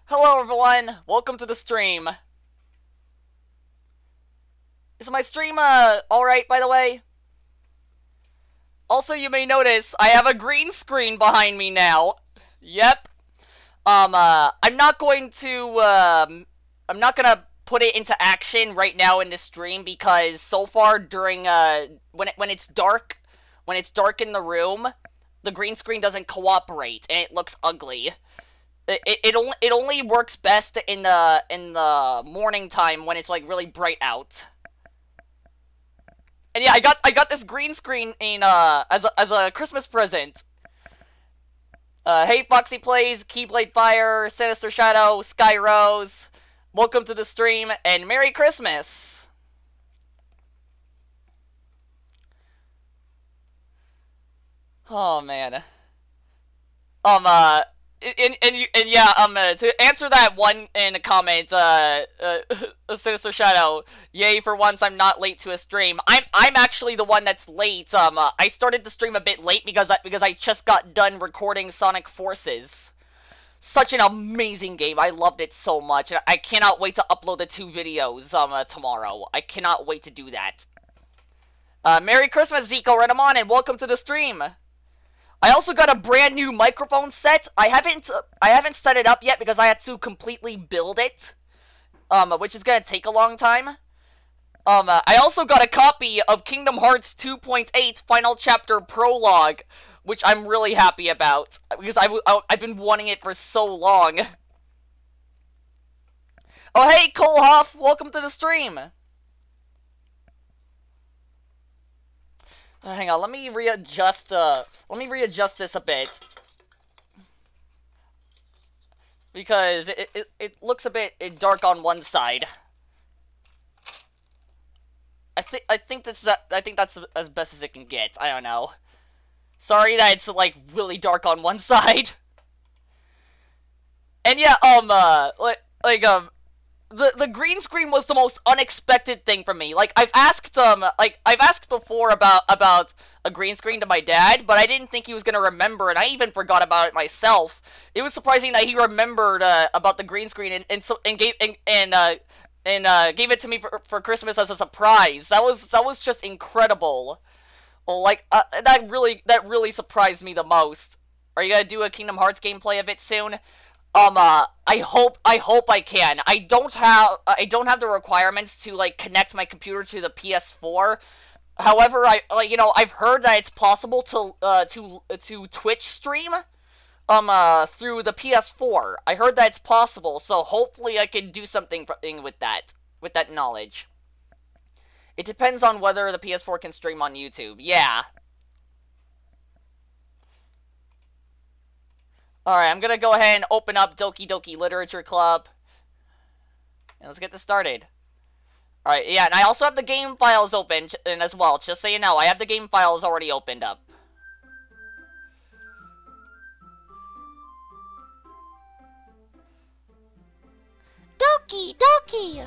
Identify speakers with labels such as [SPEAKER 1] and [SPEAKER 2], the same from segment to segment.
[SPEAKER 1] Hello everyone, welcome to the stream. Is my stream, alright by the way? Also, you may notice, I have a green screen behind me now. Yep. I'm not gonna put it into action right now in this stream because so far during, when it's dark in the room, the green screen doesn't cooperate and it looks ugly. It only works best in the morning time when it's like really bright out. And yeah, I got this green screen in as a Christmas present. Hey Foxy Plays, Keyblade Fire, Sinister Shadow, Sky Rose, welcome to the stream and Merry Christmas. Oh man. To answer that one in a comment, Sinister Shadow, yay for once I'm not late to a stream. I'm actually the one that's late. I started the stream a bit late because I just got done recording Sonic Forces. Such an amazing game. I loved it so much. And I cannot wait to upload the 2 videos tomorrow. I cannot wait to do that. Merry Christmas, Zico Renamon, and welcome to the stream. I also got a brand new microphone set. I haven't set it up yet because I had to completely build it, which is gonna take a long time. I also got a copy of Kingdom Hearts 2.8 Final Chapter Prologue, which I'm really happy about because I've been wanting it for so long. Oh hey Cole Hoff, welcome to the stream. Hang on, let me readjust this a bit. Because it looks a bit dark on one side. I think that's as best as it can get. I don't know. Sorry that it's like really dark on one side. And yeah, the green screen was the most unexpected thing for me. Like I've asked before about a green screen to my dad, but I didn't think he was gonna remember, and I even forgot about it myself. It was surprising that he remembered about the green screen and gave it to me for Christmas as a surprise. That was just incredible. Like that really surprised me the most. Are you gonna do a Kingdom Hearts gameplay of it soon? I hope I can. I don't have the requirements to like connect my computer to the PS4. However, I've heard that it's possible to Twitch stream through the PS4. I heard that it's possible, so hopefully I can do something with that knowledge. It depends on whether the PS4 can stream on YouTube. Yeah. Alright, I'm gonna go ahead and open up Doki Doki Literature Club. And let's get this started. Alright, yeah, and I also have the game files open as well, just so you know. I have the game files already opened up. Doki Doki!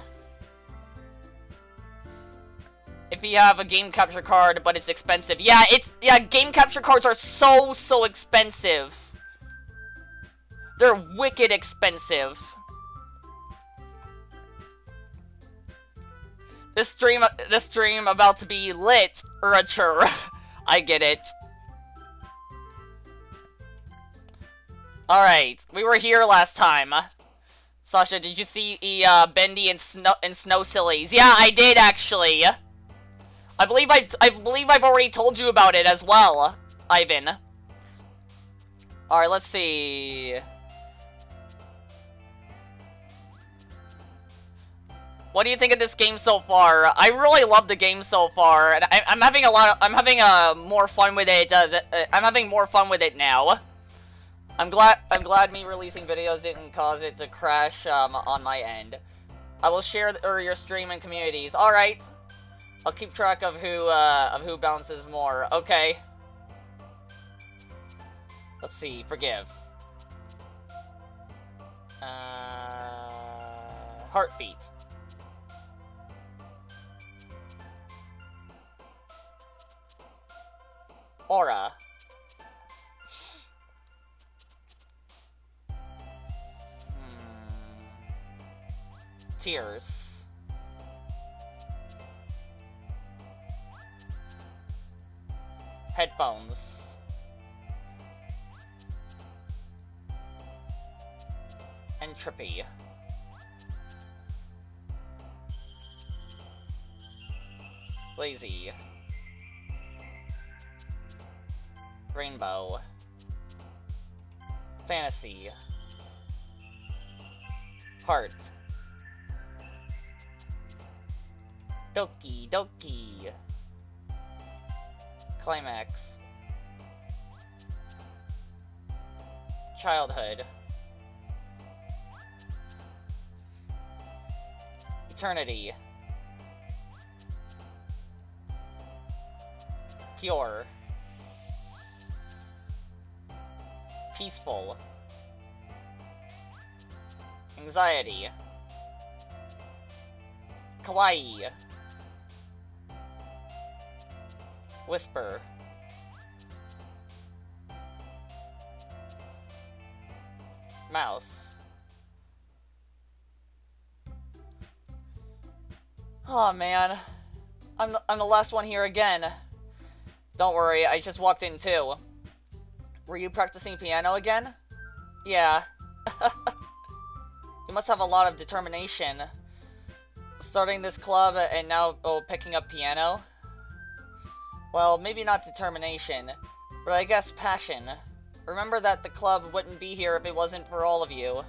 [SPEAKER 1] If you have a game capture card, but it's expensive. Yeah, game capture cards are so expensive. They're wicked expensive. This stream about to be literature. I get it. Alright, we were here last time. Sasha, did you see Bendy and Snow Sillies? Yeah, I did actually. I believe I've already told you about it as well, Ivan. Alright, let's see. What do you think of this game so far? I really love the game so far, and I'm having more fun with it. I'm having more fun with it now. I'm glad me releasing videos didn't cause it to crash on my end. I will share your stream and communities. All right, I'll keep track of who bounces more. Okay. Let's see. Forgive. Heartbeat. Aura. Tears. Headphones. Entropy. Lazy. Rainbow. Fantasy. Heart. Doki Doki. Climax. Childhood. Eternity. Pure. Peaceful. Anxiety. Kawaii. Whisper. Mouse. Oh man, I'm the last one here again. Don't worry, I just walked in too. Were you practicing piano again? Yeah. You must have a lot of determination. Starting this club and now picking up piano? Well, maybe not determination, but I guess passion. Remember that the club wouldn't be here if it wasn't for all of you.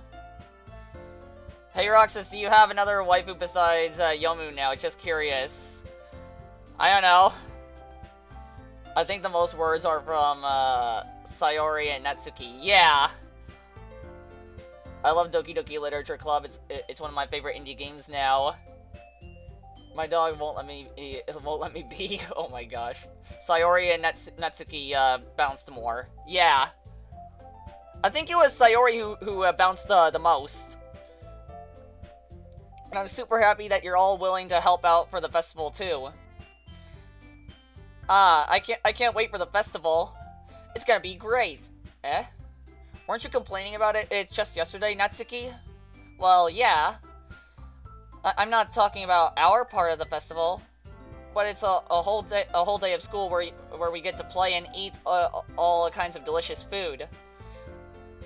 [SPEAKER 1] Hey Roxas, do you have another waifu besides Yomu now? Just curious. I don't know. I think the most words are from Sayori and Natsuki. Yeah. I love Doki Doki Literature Club. It's one of my favorite indie games now. My dog won't let me be. Oh my gosh. Sayori and Natsuki bounced more. Yeah. I think it was Sayori who bounced the most. And I'm super happy that you're all willing to help out for the festival too. I can't wait for the festival. It's gonna be great. Eh? Weren't you complaining about it just yesterday, Natsuki? Well, yeah. I'm not talking about our part of the festival, but it's a whole day of school where we get to play and eat all kinds of delicious food.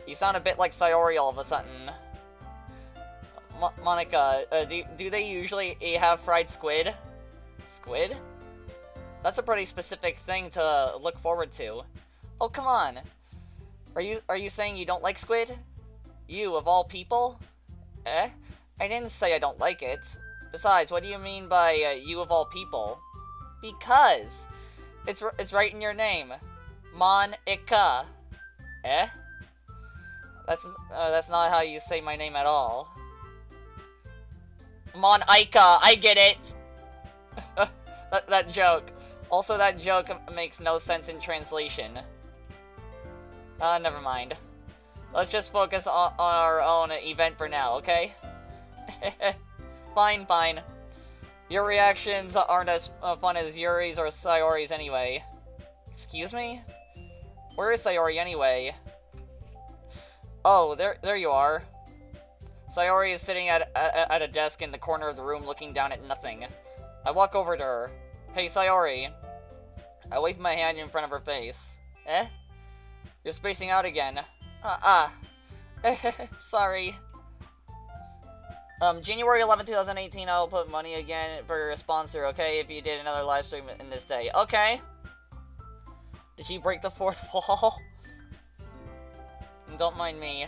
[SPEAKER 1] You sound a bit like Sayori all of a sudden. Monica, do they usually have fried squid? Squid? That's a pretty specific thing to look forward to. Oh, come on. Are you saying you don't like squid? You, of all people? Eh? I didn't say I don't like it. Besides, what do you mean by, you of all people? Because it's right in your name. Monica. Eh? That's not how you say my name at all. Monica, I get it! that joke. Also, that joke makes no sense in translation. Never mind. Let's just focus on our own event for now, okay? Fine, fine. Your reactions aren't as fun as Yuri's or Sayori's anyway. Excuse me? Where is Sayori anyway? Oh, there you are. Sayori is sitting at a desk in the corner of the room looking down at nothing. I walk over to her. Hey, Sayori. I wave my hand in front of her face. Eh? You're spacing out again. Sorry. January 11th, 2018, I'll put money again for your sponsor, okay? If you did another live stream in this day. Okay. Did she break the fourth wall? Don't mind me.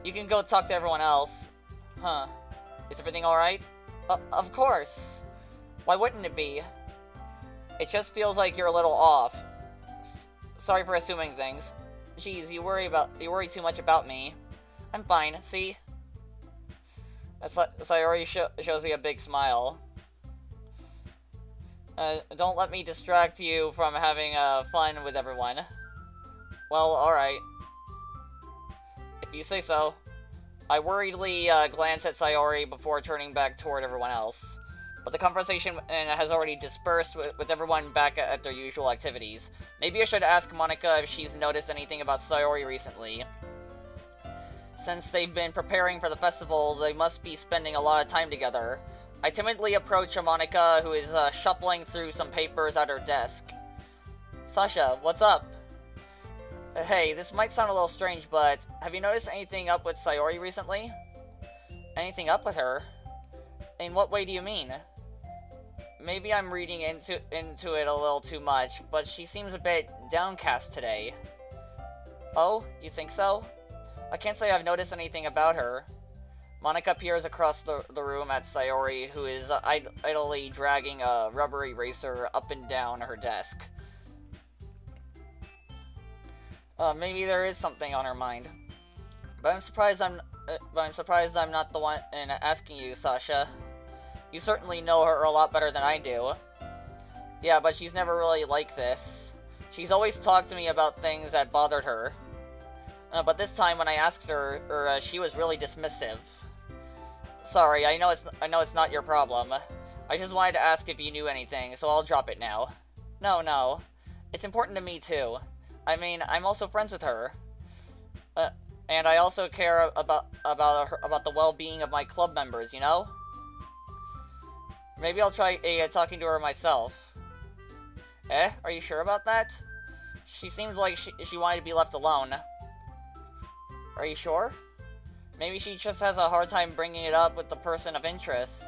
[SPEAKER 1] You can go talk to everyone else. Huh. Is everything alright? Of course. Why wouldn't it be? It just feels like you're a little off. Sorry for assuming things. Jeez, you worry too much about me. I'm fine, see? Sayori shows me a big smile. Don't let me distract you from having fun with everyone. Well, alright. If you say so. I worriedly glance at Sayori before turning back toward everyone else. But the conversation has already dispersed with everyone back at their usual activities. Maybe I should ask Monica if she's noticed anything about Sayori recently. Since they've been preparing for the festival, they must be spending a lot of time together. I timidly approach Monika, who is shuffling through some papers at her desk. Sasha, what's up? Hey, this might sound a little strange, but have you noticed anything up with Sayori recently? Anything up with her? In what way do you mean? Maybe I'm reading into it a little too much, but she seems a bit downcast today. Oh, you think so? I can't say I've noticed anything about her. Monika peers across the room at Sayori, who is idly dragging a rubber eraser up and down her desk. Maybe there is something on her mind. But I'm surprised I'm not the one asking you, Sasha. You certainly know her a lot better than I do. Yeah, but she's never really like this. She's always talked to me about things that bothered her. But this time when I asked her, she was really dismissive. Sorry, I know it's not your problem. I just wanted to ask if you knew anything, so I'll drop it now. No. It's important to me too. I mean, I'm also friends with her. And I also care about the well-being of my club members, you know? Maybe I'll try talking to her myself. Are you sure about that? She seems like she wanted to be left alone. Are you sure? Maybe she just has a hard time bringing it up with the person of interest.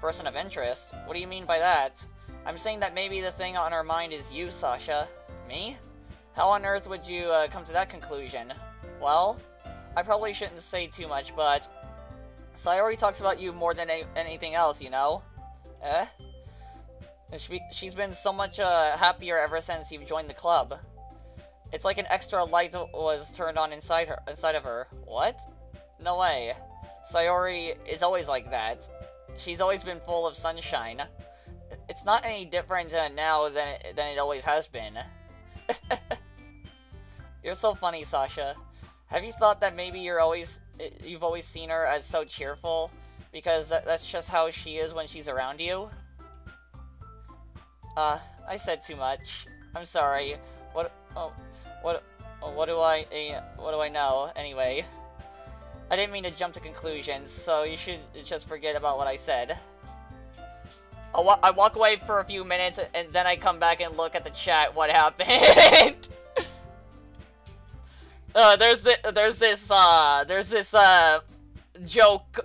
[SPEAKER 1] Person of interest? What do you mean by that? I'm saying that maybe the thing on her mind is you, Sasha. Me? How on earth would you come to that conclusion? Well, I probably shouldn't say too much, but Sayori talks about you more than anything else, you know? She's been so much happier ever since you've joined the club. It's like an extra light was turned on inside of her. What? No way. Sayori is always like that. She's always been full of sunshine. It's not any different now than it always has been. You're so funny, Sasha. Have you thought that maybe you've always seen her as so cheerful? Because that's just how she is when she's around you? I said too much. I'm sorry. What do I know, anyway? I didn't mean to jump to conclusions, so you should just forget about what I said. I walk away for a few minutes, and then I come back and look at the chat, what happened? There's this joke,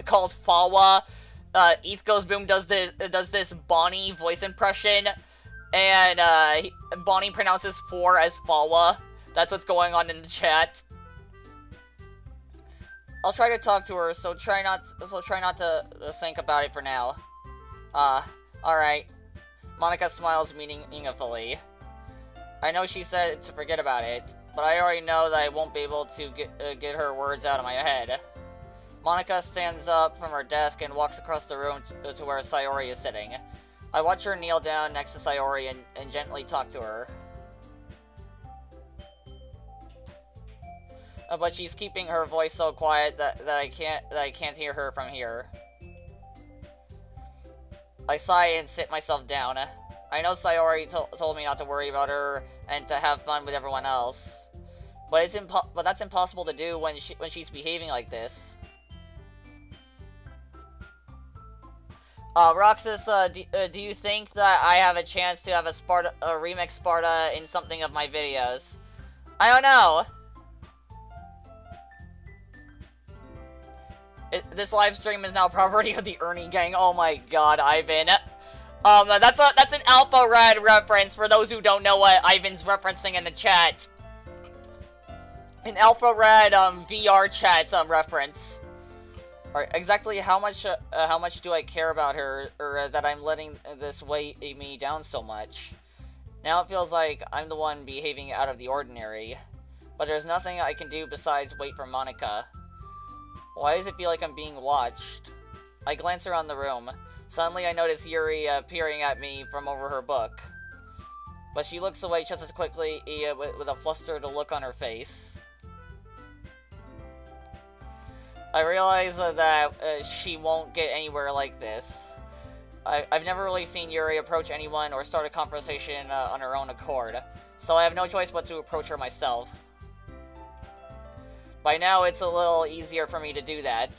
[SPEAKER 1] called Fawa. Eth Goes Boom does this Bonnie voice impression, and, Bonnie pronounces 4 as Fawa. That's what's going on in the chat. I'll try to talk to her, so try not to think about it for now. Alright. Monika smiles meaningfully. I know she said to forget about it, but I already know that I won't be able to get her words out of my head. Monika stands up from her desk and walks across the room to where Sayori is sitting. I watch her kneel down next to Sayori and gently talk to her. But she's keeping her voice so quiet that I can't hear her from here. I sigh and sit myself down. I know Sayori told me not to worry about her and to have fun with everyone else, but that's impossible to do when she's behaving like this. Roxas, do you think that I have a chance to have a remix Sparta in something of my videos? I don't know. This live stream is now property of the Ernie Gang. Oh my god, Ivan. That's an Alpha Red reference for those who don't know what Ivan's referencing in the chat. An Alpha Red VR chat reference. Alright, exactly how much do I care about her, or that I'm letting this weigh me down so much? Now it feels like I'm the one behaving out of the ordinary, but there's nothing I can do besides wait for Monika. Why does it feel like I'm being watched? I glance around the room. Suddenly I notice Yuri peering at me from over her book. But she looks away just as quickly with a flustered look on her face. I realize that she won't get anywhere like this. I've never really seen Yuri approach anyone or start a conversation on her own accord, so I have no choice but to approach her myself. By now, it's a little easier for me to do that.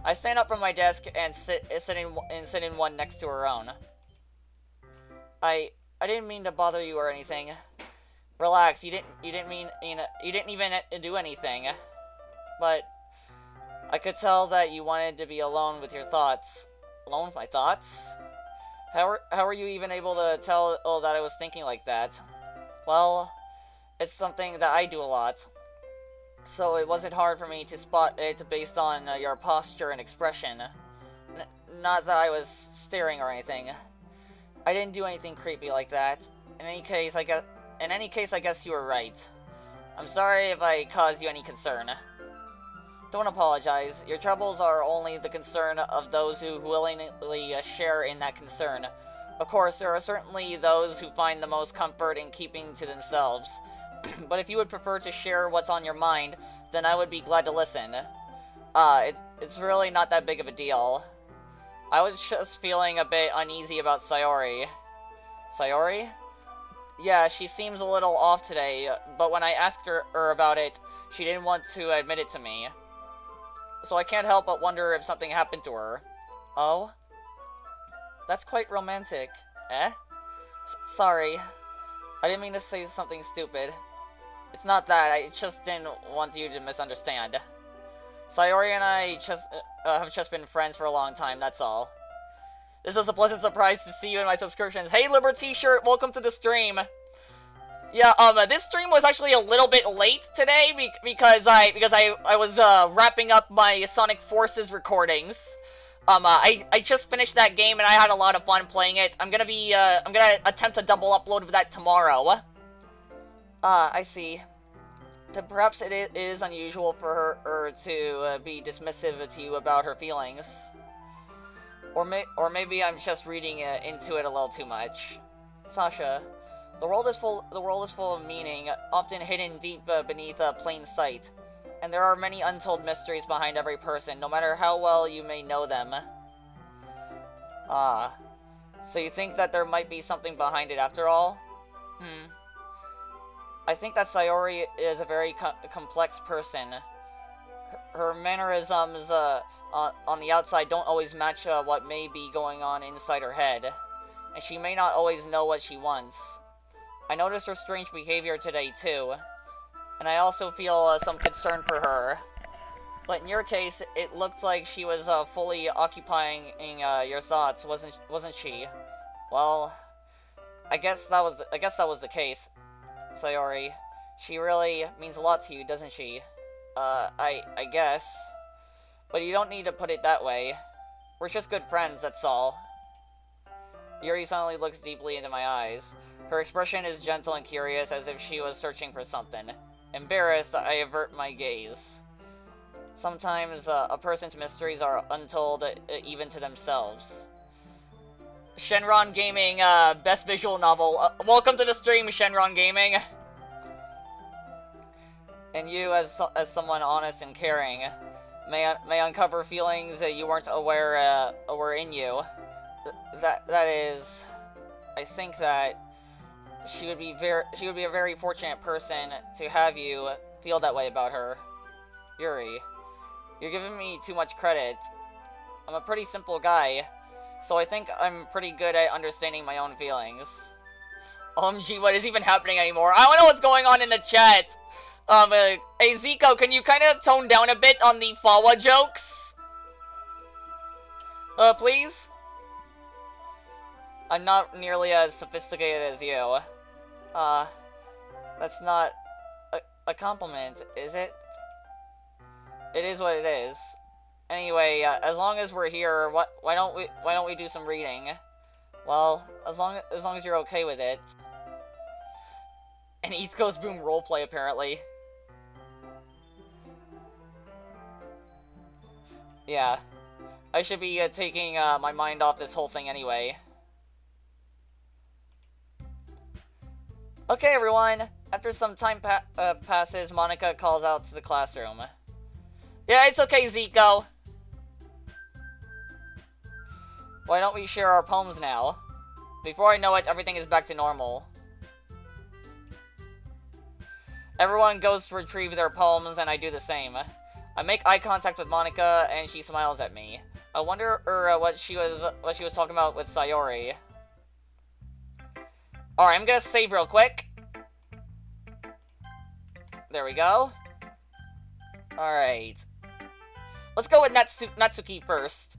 [SPEAKER 1] I stand up from my desk and sit in one next to her own. I didn't mean to bother you or anything. Relax. You didn't even do anything. But I could tell that you wanted to be alone with your thoughts. Alone with my thoughts? How are you even able to tell that I was thinking like that? Well, it's something that I do a lot. So it wasn't hard for me to spot it based on your posture and expression. Not that I was staring or anything. I didn't do anything creepy like that. In any case, I guess you were right. I'm sorry if I caused you any concern. Don't apologize. Your troubles are only the concern of those who willingly share in that concern. Of course, there are certainly those who find the most comfort in keeping to themselves. But if you would prefer to share what's on your mind, then I would be glad to listen. It's really not that big of a deal. I was just feeling a bit uneasy about Sayori. Sayori? Yeah, she seems a little off today, but when I asked her about it, she didn't want to admit it to me. So I can't help but wonder if something happened to her. Oh? That's quite romantic. Eh? Sorry. I didn't mean to say something stupid. It's not that, I just didn't want you to misunderstand. Sayori and I have just been friends for a long time, that's all. This is a pleasant surprise to see you in my subscriptions. Hey, Liberty Shirt, welcome to the stream. Yeah, this stream was actually a little bit late today because I was wrapping up my Sonic Forces recordings. I just finished that game and I had a lot of fun playing it. I'm gonna attempt a double upload of that tomorrow. I see. Then perhaps it is unusual for her to be dismissive to you about her feelings. Or maybe I'm just reading into it a little too much. Sasha, the world is full of meaning, often hidden deep beneath plain sight. And there are many untold mysteries behind every person, no matter how well you may know them. Ah. So you think that there might be something behind it after all? I think that Sayori is a very complex person. Her mannerisms on the outside don't always match what may be going on inside her head. And she may not always know what she wants. I noticed her strange behavior today, too. And I also feel some concern for her. But in your case, it looked like she was fully occupying your thoughts, wasn't she? Well, I guess that was the case. Sayori, she really means a lot to you, doesn't she? I guess. But you don't need to put it that way. We're just good friends, that's all. Yuri suddenly looks deeply into my eyes. Her expression is gentle and curious, as if she was searching for something. Embarrassed, I avert my gaze. Sometimes, a person's mysteries are untold even to themselves. Shenron Gaming, Best Visual Novel. Welcome to the stream, Shenron Gaming. And you, as someone honest and caring, may uncover feelings that you weren't aware were in you. That is, I think that she would be a very fortunate person to have you feel that way about her. Yuri, you're giving me too much credit. I'm a pretty simple guy, so I think I'm pretty good at understanding my own feelings. OMG, what is even happening anymore? I don't know what's going on in the chat. Hey Zico, can you kind of tone down a bit on the Fawa jokes? Please? I'm not nearly as sophisticated as you. That's not a compliment, is it? It is what it is. Anyway, as long as we're here, why don't we do some reading? Well, as long as you're okay with it. An East Coast Boom roleplay, apparently. Yeah. I should be taking my mind off this whole thing anyway. Okay, everyone. After some time passes, Monica calls out to the classroom. Yeah, it's okay, Zico. Why don't we share our poems now? Before I know it, everything is back to normal. Everyone goes to retrieve their poems, and I do the same. I make eye contact with Monica, and she smiles at me. I wonder what she was talking about with Sayori. Alright, I'm gonna save real quick. There we go. Alright. Let's go with Natsuki first.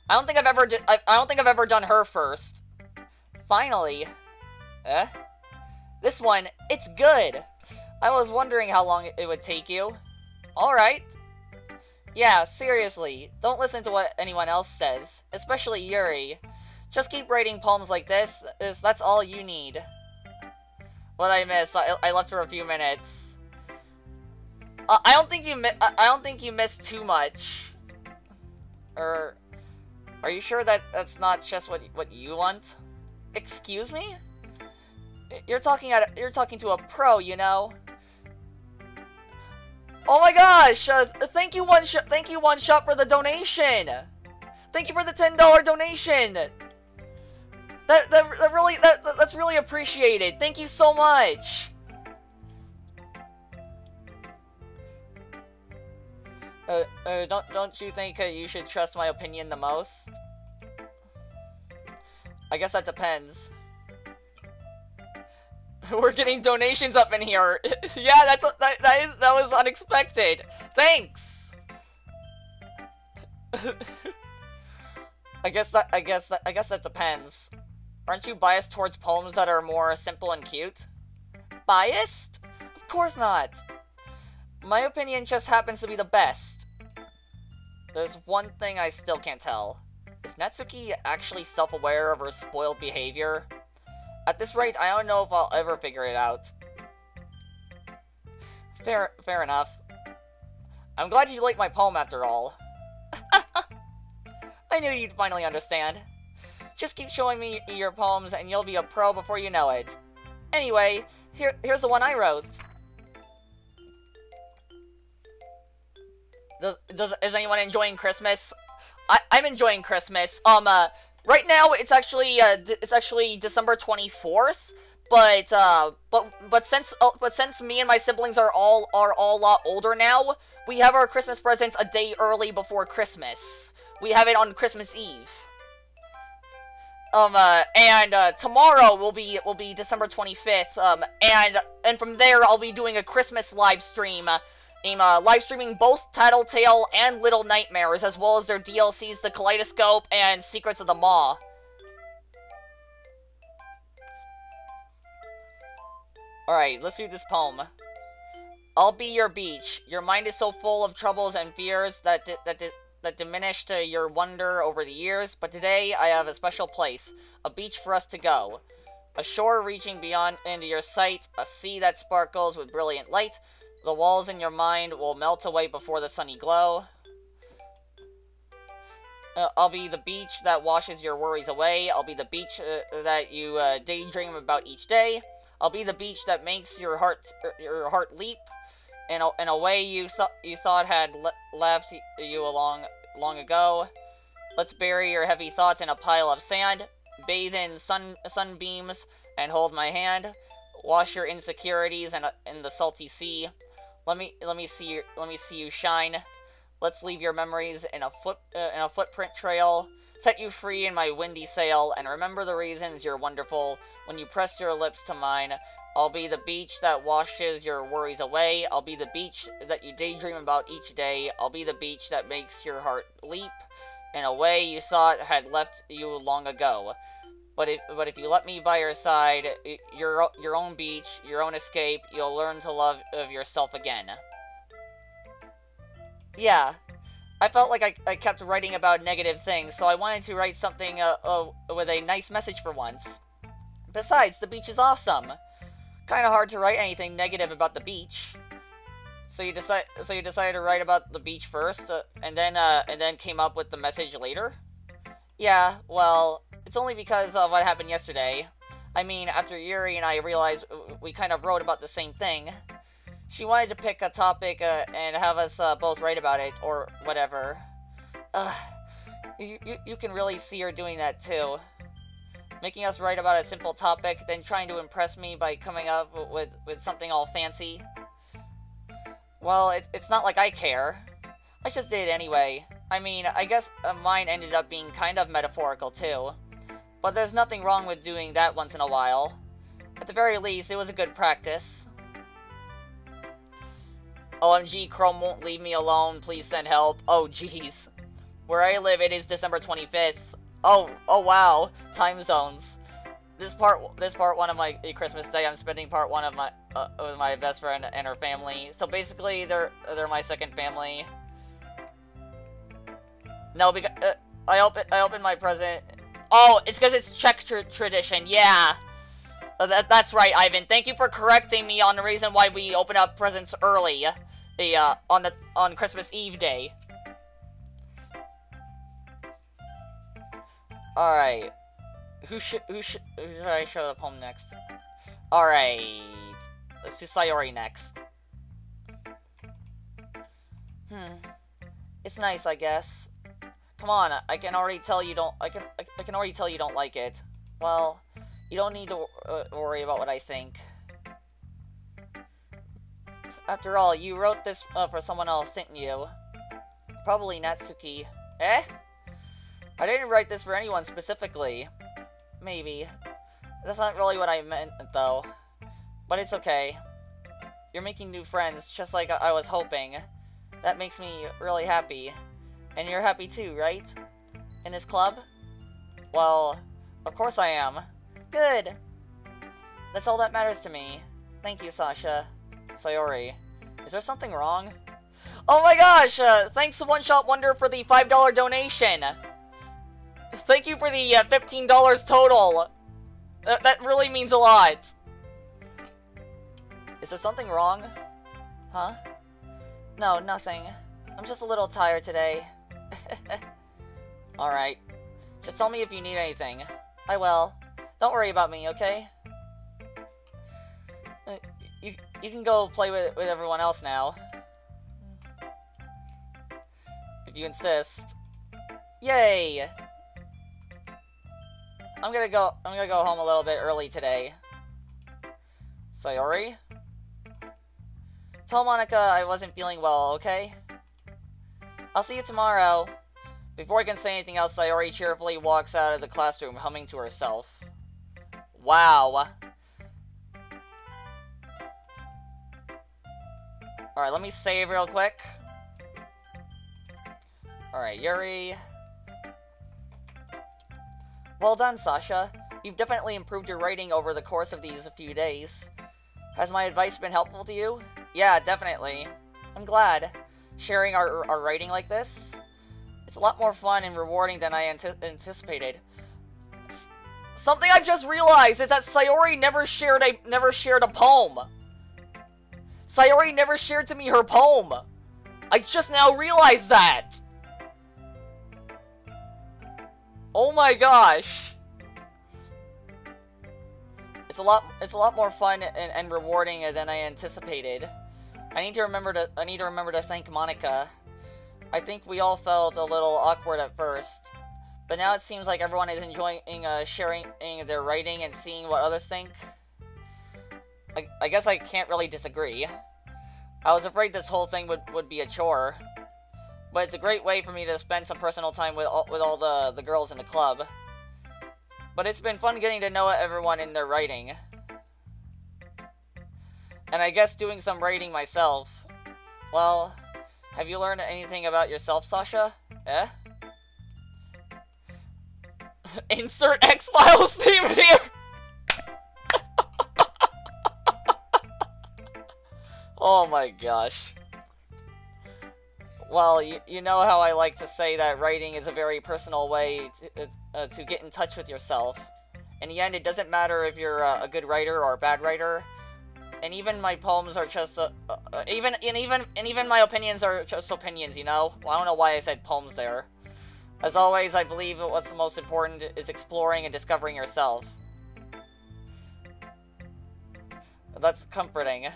[SPEAKER 1] I don't think I've ever done her first. Finally. This one, it's good. I was wondering how long it would take you. Alright. Yeah, seriously. Don't listen to what anyone else says. Especially Yuri. Just keep writing poems like this. That's all you need. What'd I miss? I left for a few minutes. I don't think you missed too much. Are you sure that that's not just what you want? Excuse me? You're talking to a pro, you know. Oh my gosh! Thank you, One Shot, for the donation. Thank you for the $10 donation. That's really appreciated. Thank you so much. Don't you think you should trust my opinion the most? I guess that depends. We're getting donations up in here. Yeah, that was unexpected. Thanks. I guess that depends. Aren't you biased towards poems that are more simple and cute? Biased? Of course not. My opinion just happens to be the best. There's one thing I still can't tell. Is Natsuki actually self-aware of her spoiled behavior? At this rate, I don't know if I'll ever figure it out. Fair enough. I'm glad you liked my poem after all. I knew you'd finally understand. Just keep showing me your poems and you'll be a pro before you know it. Anyway, here's the one I wrote. Is anyone enjoying Christmas? I'm enjoying Christmas. Right now it's actually December 24th, but since me and my siblings are all a lot older now, we have our Christmas presents a day early before Christmas. We have it on Christmas Eve. And tomorrow will be December 25th. And from there I'll be doing a Christmas live stream. I'm live streaming both Tattletale and Little Nightmares, as well as their DLCs, The Kaleidoscope and Secrets of the Maw. Alright, let's read this poem. I'll be your beach. Your mind is so full of troubles and fears that diminished your wonder over the years, but today I have a special place, a beach for us to go. A shore reaching beyond into your sight, a sea that sparkles with brilliant light. The walls in your mind will melt away before the sunny glow. I'll be the beach that washes your worries away. I'll be the beach that you daydream about each day. I'll be the beach that makes your heart leap in a way you thought had left you long ago. Let's bury your heavy thoughts in a pile of sand. Bathe in sunbeams and hold my hand. Wash your insecurities in the salty sea. Let me see you shine. Let's leave your memories in a footprint trail. Set you free in my windy sail, and remember the reasons you're wonderful. When you press your lips to mine, I'll be the beach that washes your worries away. I'll be the beach that you daydream about each day. I'll be the beach that makes your heart leap in a way you thought had left you long ago. But if you let me by your side, your own beach, your own escape, you'll learn to love yourself again. Yeah, I felt like I kept writing about negative things, so I wanted to write something with a nice message for once. Besides, the beach is awesome. Kinda hard to write anything negative about the beach. So you decided to write about the beach first, and then came up with the message later? Yeah, well, it's only because of what happened yesterday. I mean, after Yuri and I realized we kind of wrote about the same thing. She wanted to pick a topic and have us both write about it, or whatever. You can really see her doing that too. Making us write about a simple topic, then trying to impress me by coming up with something all fancy. Well, it's not like I care. I just did it anyway. I mean, I guess mine ended up being kind of metaphorical too. But there's nothing wrong with doing that once in a while. At the very least, it was a good practice. OMG, Chrome won't leave me alone. Please send help. Oh, jeez. Where I live, it is December 25th. Oh wow. Time zones. This part one of my Christmas Day, I'm spending part one of my with my best friend and her family. So basically, they're my second family. No, because I opened my present. Oh, it's because it's Czech tradition. Yeah, that's right, Ivan. Thank you for correcting me on the reason why we open up presents early, on Christmas Eve day. All right, who should I show the poem next? All right, let's do Sayori next. It's nice, I guess. Come on, I can already tell you don't. I can already tell you don't like it. Well, you don't need to worry about what I think. After all, you wrote this for someone else, didn't you? Probably Natsuki. Eh? I didn't write this for anyone specifically. Maybe. That's not really what I meant, though. But it's okay. You're making new friends, just like I was hoping. That makes me really happy. And you're happy too, right? In this club? Well, of course I am. Good. That's all that matters to me. Thank you, Sasha. Sayori. Is there something wrong? Oh my gosh! Thanks to One Shot Wonder for the $5 donation! Thank you for the $15 total! That really means a lot. Is there something wrong? Huh? No, nothing. I'm just a little tired today. Alright. Just tell me if you need anything. I will. Don't worry about me, okay? You can go play with everyone else now. If you insist. Yay! I'm gonna go home a little bit early today. Sayori? Tell Monica I wasn't feeling well, okay? I'll see you tomorrow. Before I can say anything else, Sayori cheerfully walks out of the classroom, humming to herself. Wow. Alright, let me save real quick. Alright, Yuri. Well done, Sasha. You've definitely improved your writing over the course of these few days. Has my advice been helpful to you? Yeah, definitely. I'm glad. Sharing our writing like this? It's a lot more fun and rewarding than I anticipated. Something I just realized is that Sayori never shared a poem. Sayori never shared to me her poem. I just now realized that. Oh my gosh. It's a lot more fun and rewarding than I anticipated. I need to remember to thank Monica. I think we all felt a little awkward at first, but now it seems like everyone is enjoying sharing their writing and seeing what others think. I guess I can't really disagree. I was afraid this whole thing would be a chore, but it's a great way for me to spend some personal time with all the girls in the club. But it's been fun getting to know everyone in their writing. And I guess doing some writing myself. Well, have you learned anything about yourself, Sasha? Eh? Insert X-Files theme here! Oh my gosh. Well, you know how I like to say that writing is a very personal way to get in touch with yourself. In the end, it doesn't matter if you're a good writer or a bad writer. And even my poems are just even my opinions are just opinions, you know? Well, I don't know why I said poems there. As always, I believe what's most important is exploring and discovering yourself. That's comforting.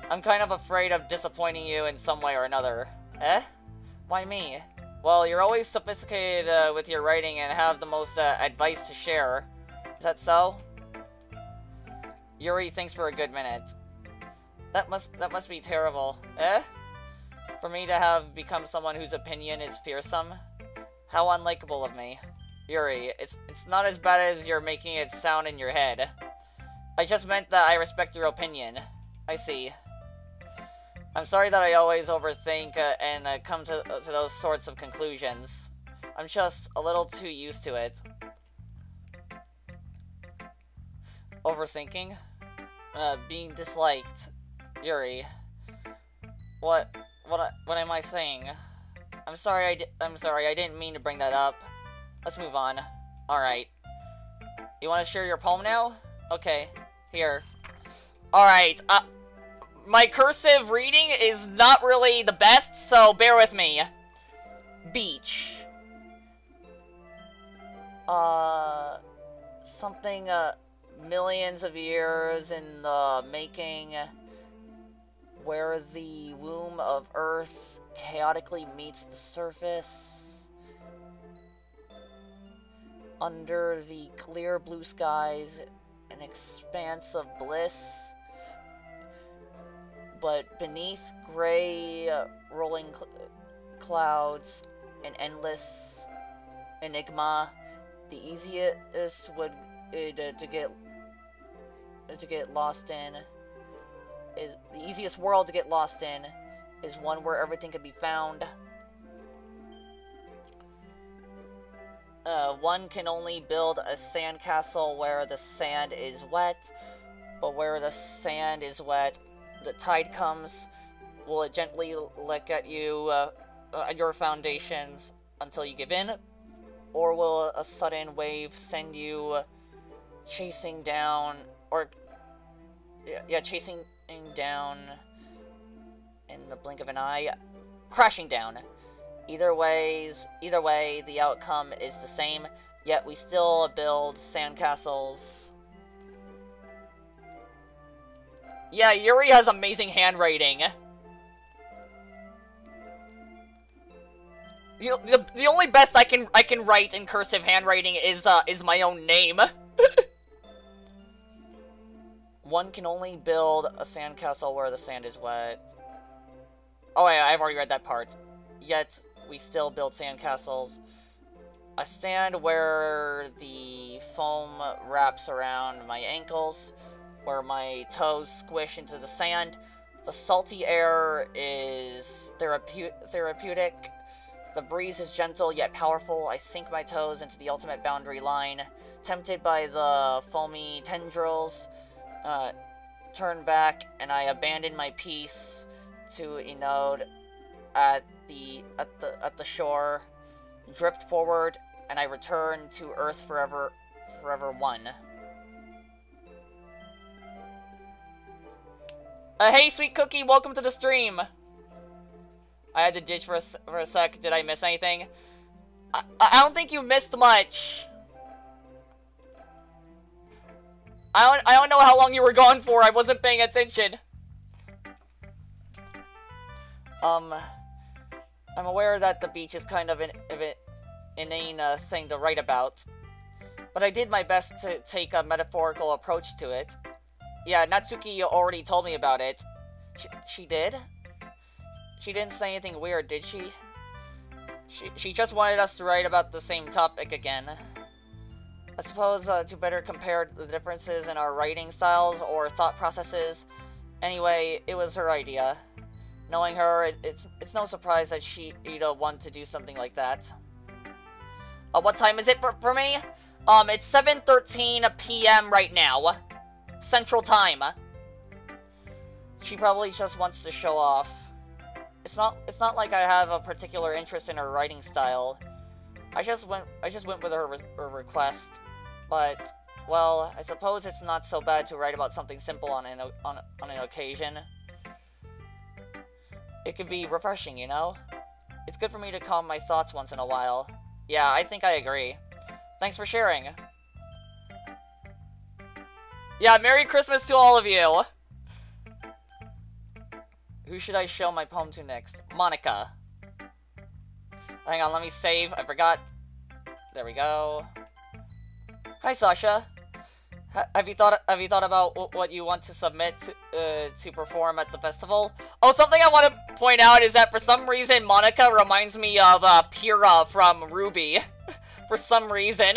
[SPEAKER 1] I'm kind of afraid of disappointing you in some way or another. Eh? Why me? Well, you're always sophisticated with your writing and have the most advice to share. Is that so? Yuri thinks for a good minute. That must be terrible. Eh? For me to have become someone whose opinion is fearsome? How unlikable of me. Yuri, it's not as bad as you're making it sound in your head. I just meant that I respect your opinion. I see. I'm sorry that I always overthink and come to those sorts of conclusions. I'm just a little too used to it. Overthinking? Being disliked. Yuri. What am I saying? I'm sorry, I didn't mean to bring that up. Let's move on. Alright. You want to share your poem now? Okay. Here. Alright, my cursive reading is not really the best, so bear with me. Beach. Something, millions of years in the making, where the womb of Earth chaotically meets the surface. Under the clear blue skies, an expanse of bliss. But beneath gray, rolling clouds, an endless enigma. The easiest would to get lost in is the easiest world to get lost in is one where everything can be found. One can only build a sandcastle where the sand is wet, but where the sand is wet, the tide comes. Will it gently lick at you, at your foundations until you give in? Or will a sudden wave send you chasing down, or chasing down in the blink of an eye, crashing down? Either way, the outcome is the same, yet we still build sandcastles. Yeah, Yuri has amazing handwriting. The only best I can write in cursive handwriting is my own name. One can only build a sandcastle where the sand is wet. Oh wait, I've already read that part. Yet we still build sandcastles. I stand where the foam wraps around my ankles, where my toes squish into the sand. The salty air is therapeutic. The breeze is gentle yet powerful. I sink my toes into the ultimate boundary line. Tempted by the foamy tendrils, turn back, and I abandon my piece to a node at the shore. Drift forward, and I return to Earth forever one. Hey, Sweet Cookie, welcome to the stream. I had to ditch for a sec. Did I miss anything? I don't think you missed much. I don't know how long you were gone for. I wasn't paying attention. I'm aware that the beach is kind of an inane thing to write about, but I did my best to take a metaphorical approach to it. Yeah, Natsuki already told me about it. She did? She didn't say anything weird, did she? She just wanted us to write about the same topic again. I suppose to better compare the differences in our writing styles or thought processes. Anyway, it was her idea. Knowing her, it's no surprise that she'd want to do something like that. What time is it for me? It's 7:13 p.m. right now. Central Time. She probably just wants to show off. It's not like I have a particular interest in her writing style. I just went with her request. But, well, I suppose it's not so bad to write about something simple on an occasion. It could be refreshing, you know? It's good for me to calm my thoughts once in a while. Yeah, I think I agree. Thanks for sharing. Yeah, Merry Christmas to all of you! Who should I show my poem to next? Monica. Hang on, let me save. I forgot. There we go. Hi, Sasha. Have you thought about what you want to submit to perform at the festival? Oh, something I want to point out is that for some reason Monica reminds me of Pyrrha from Ruby. For some reason.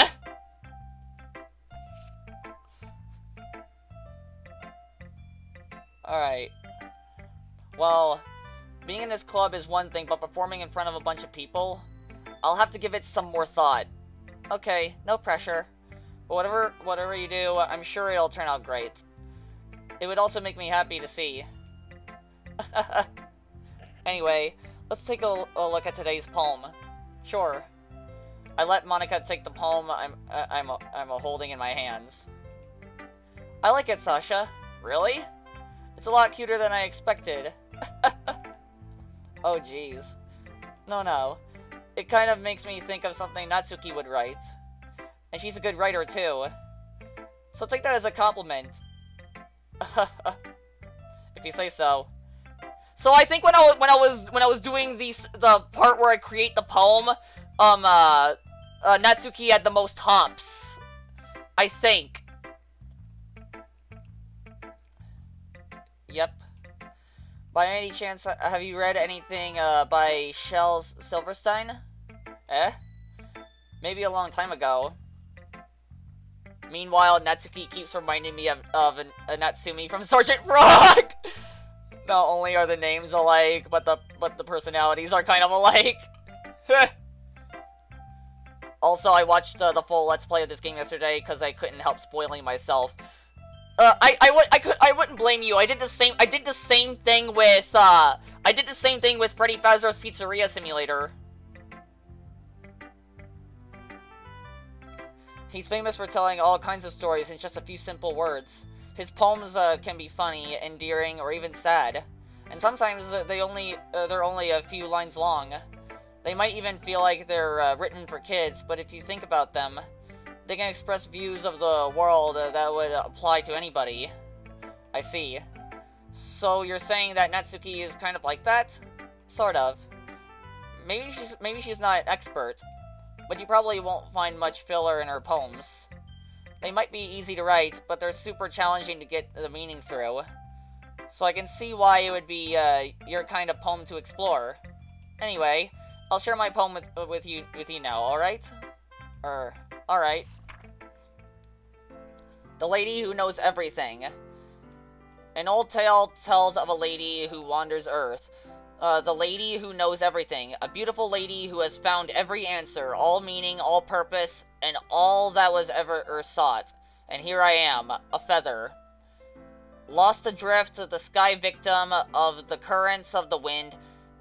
[SPEAKER 1] Alright. Well, being in this club is one thing, but performing in front of a bunch of people, I'll have to give it some more thought. Okay, no pressure. But whatever you do, I'm sure it'll turn out great. It would also make me happy to see. Anyway, let's take a look at today's poem. Sure. I let Monica take the poem I'm holding in my hands. I like it, Sasha. Really? It's a lot cuter than I expected. Oh, jeez. No. It kind of makes me think of something Natsuki would write. And she's a good writer, too. So take that as a compliment. If you say so. So I think when I was doing the part where I create the poem, Natsuki had the most hops. I think. Yep. By any chance, have you read anything by Shel Silverstein? Eh? Maybe a long time ago. Meanwhile, Natsuki keeps reminding me of Natsumi from Sergeant Frog! Not only are the names alike, but the personalities are kind of alike. Also, I watched the full Let's Play of this game yesterday because I couldn't help spoiling myself. I wouldn't blame you. I did the same thing with Freddy Fazbear's Pizzeria Simulator. He's famous for telling all kinds of stories in just a few simple words. His poems can be funny, endearing, or even sad. And sometimes they're only a few lines long. They might even feel like they're written for kids, but if you think about them, they can express views of the world that would apply to anybody. I see. So you're saying that Natsuki is kind of like that? Sort of. Maybe she's not an expert, but you probably won't find much filler in her poems. They might be easy to write, but they're super challenging to get the meaning through. So I can see why it would be your kind of poem to explore. Anyway, I'll share my poem with you now, alright? Alright. The Lady Who Knows Everything. An old tale tells of a lady who wanders Earth. The lady who knows everything. A beautiful lady who has found every answer, all meaning, all purpose, and all that was ever sought. And here I am, a feather. Lost adrift, the sky victim of the currents of the wind.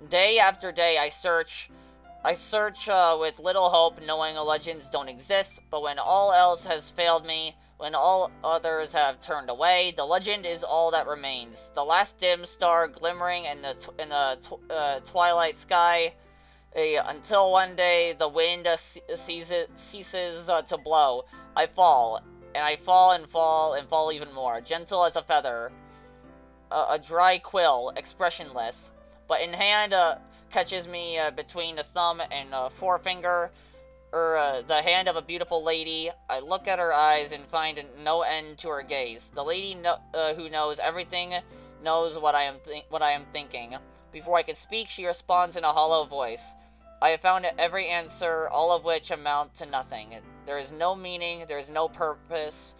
[SPEAKER 1] Day after day I search with little hope, knowing legends don't exist, but when all else has failed me, when all others have turned away, the legend is all that remains. The last dim star glimmering in the twilight sky, until one day the wind ceases to blow. I fall, and I fall and fall and fall even more, gentle as a feather, a dry quill, expressionless, but in hand catches me between the thumb and forefinger, the hand of a beautiful lady. I look at her eyes and find no end to her gaze. The lady who knows everything knows what I am thinking. Before I can speak, she responds in a hollow voice. I have found every answer, all of which amount to nothing. There is no meaning, there is no purpose.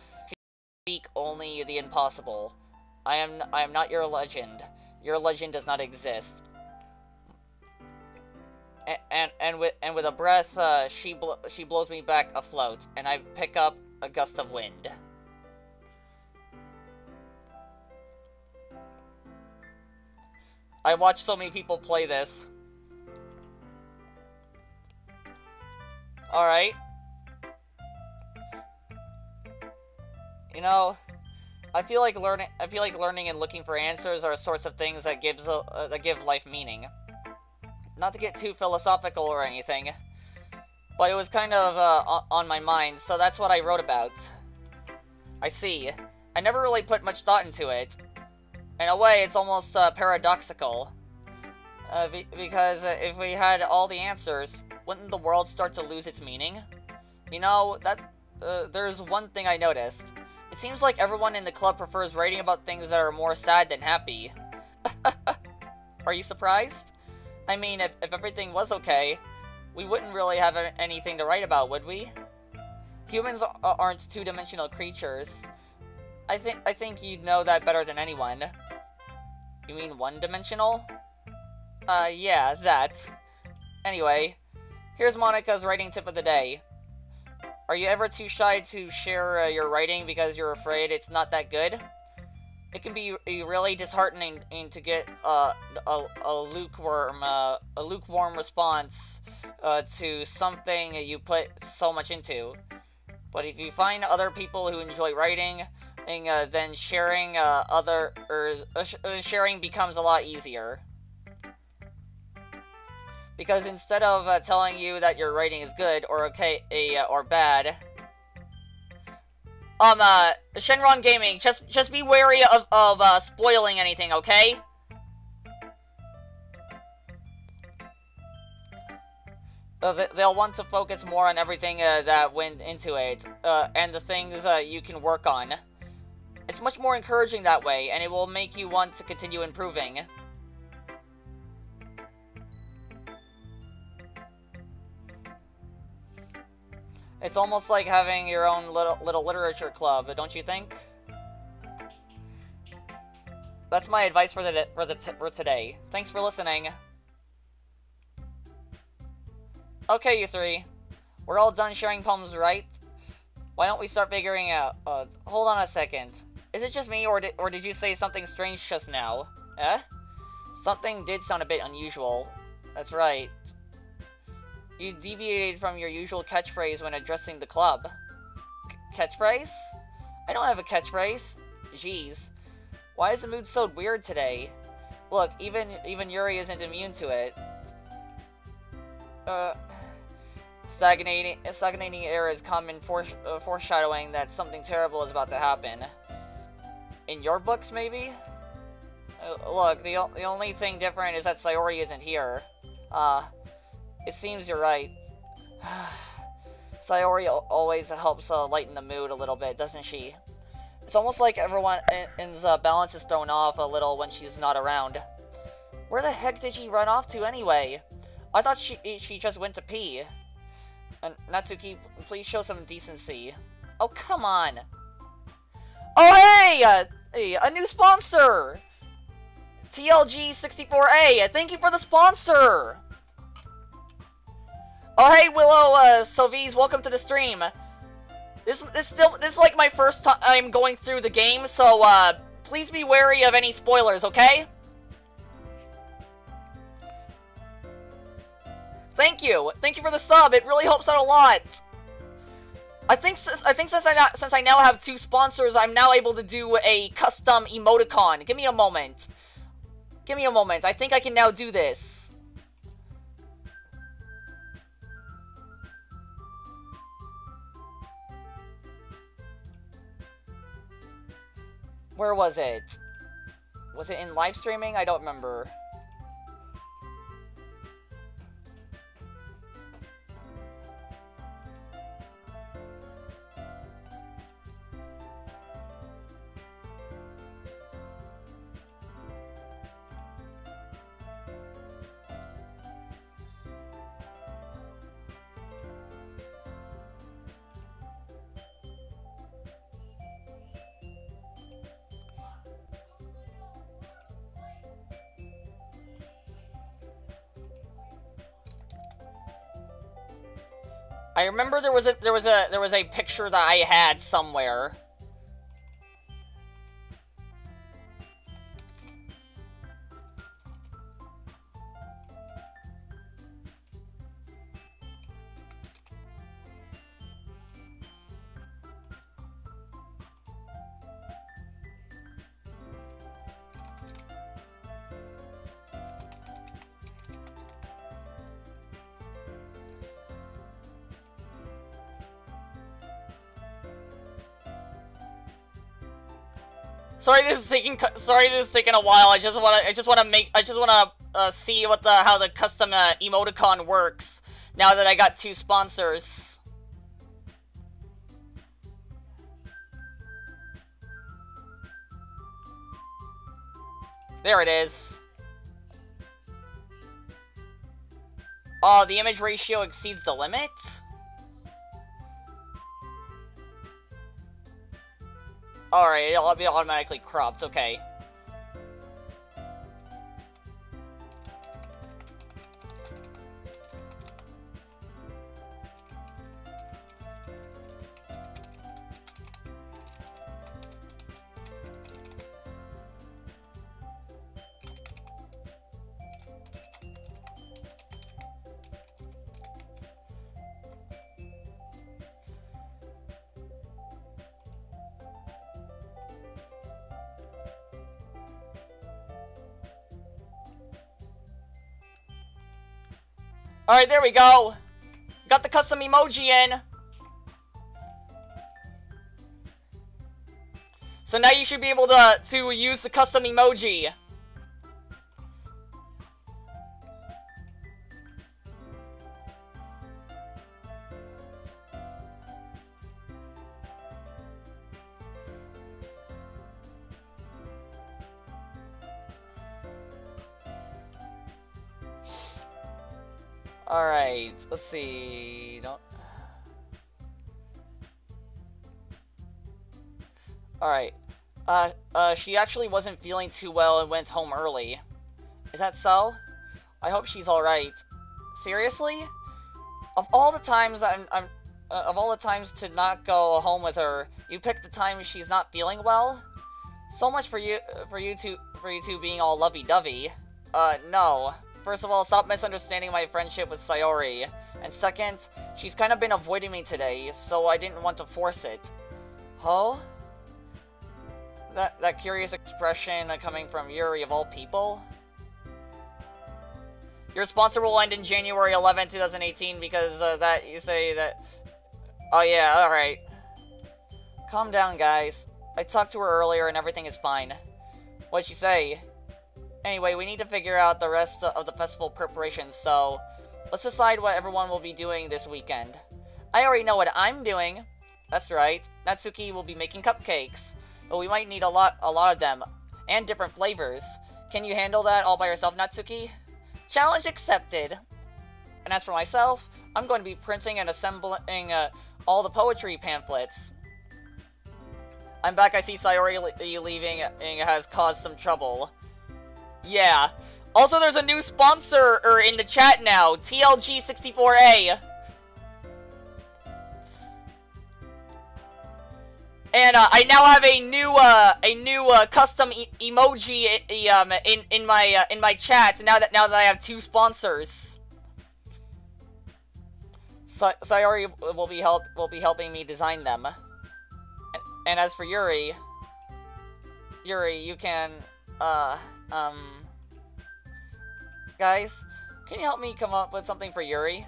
[SPEAKER 1] Speak only the impossible. I am not your legend. Your legend does not exist. And with a breath, she blows me back afloat, and I pick up a gust of wind. I watch so many people play this. Alright. You know, I feel like learning and looking for answers are sorts of things that give life meaning. Not to get too philosophical or anything, but it was kind of on my mind, so that's what I wrote about. I see. I never really put much thought into it. In a way, it's almost paradoxical. Because if we had all the answers, wouldn't the world start to lose its meaning? You know, there's one thing I noticed. It seems like everyone in the club prefers writing about things that are more sad than happy. Are you surprised? I mean, if everything was okay, we wouldn't really have anything to write about, would we? Humans aren't two-dimensional creatures. I think you'd know that better than anyone. You mean one-dimensional? Yeah, that. Anyway, here's Monica's writing tip of the day. Are you ever too shy to share your writing because you're afraid it's not that good? It can be really disheartening to get a lukewarm response to something you put so much into. But if you find other people who enjoy writing, then sharing sharing becomes a lot easier. Because instead of telling you that your writing is good or okay or bad, Shenron Gaming, just be wary of spoiling anything, okay? They'll want to focus more on everything that went into it, and the things you can work on. It's much more encouraging that way, and it will make you want to continue improving. It's almost like having your own little literature club, don't you think? That's my advice for today. Thanks for listening. Okay, you three. We're all done sharing poems, right? Why don't we start figuring out... hold on a second. Is it just me, or did you say something strange just now? Eh? Something did sound a bit unusual. That's right. You deviated from your usual catchphrase when addressing the club. Catchphrase? I don't have a catchphrase. Jeez. Why is the mood so weird today? Look, even Yuri isn't immune to it. Stagnating air is common foreshadowing that something terrible is about to happen. In your books, maybe? Look, the only thing different is that Sayori isn't here. It seems you're right. Sayori always helps lighten the mood a little bit, doesn't she? It's almost like everyone's balance is thrown off a little when she's not around. Where the heck did she run off to anyway? I thought she just went to pee. And Natsuki, please show some decency. Oh, come on. Oh, hey, a new sponsor! TLG64A, thank you for the sponsor! Oh, hey, Willow, Sovies, welcome to the stream. This is like my first time going through the game, so, please be wary of any spoilers, okay? Thank you for the sub, it really helps out a lot. I think since I now have 2 sponsors, I'm now able to do a custom emoticon. Give me a moment. I think I can now do this. Where was it? Was it in live streaming? I don't remember. I remember there was a picture that I had somewhere. Sorry, this is taking a while. I just wanna see how the custom emoticon works. Now that I got 2 sponsors. There it is. Oh, the image ratio exceeds the limit? Alright, it'll be automatically cropped, okay. Alright, there we go. Got the custom emoji in. So now you should be able to use the custom emoji. Alright, let's see. Don't. Alright. She actually wasn't feeling too well and went home early. Is that so? I hope she's alright. Seriously? Of all the times of all the times to not go home with her, you picked the time she's not feeling well? So much for you two being all lovey-dovey. No. First of all, stop misunderstanding my friendship with Sayori. And second, she's kind of been avoiding me today, so I didn't want to force it. Huh? That curious expression coming from Yuri of all people? Your sponsor will end in January 11, 2018 because that you say that... Oh yeah, alright. Calm down, guys. I talked to her earlier and everything is fine. What'd she say? Anyway, we need to figure out the rest of the festival preparations, so let's decide what everyone will be doing this weekend. I already know what I'm doing. That's right. Natsuki will be making cupcakes, but we might need a lot of them, and different flavors. Can you handle that all by yourself, Natsuki? Challenge accepted. And as for myself, I'm going to be printing and assembling all the poetry pamphlets. I'm back. I see Sayori leaving and has caused some trouble. Yeah. Also, there's a new sponsor in the chat now, TLG64A. And I now have a new custom emoji in my chat now that I have 2 sponsors. Sayori will be helping me design them. And as for Yuri, you can guys, can you help me come up with something for Yuri?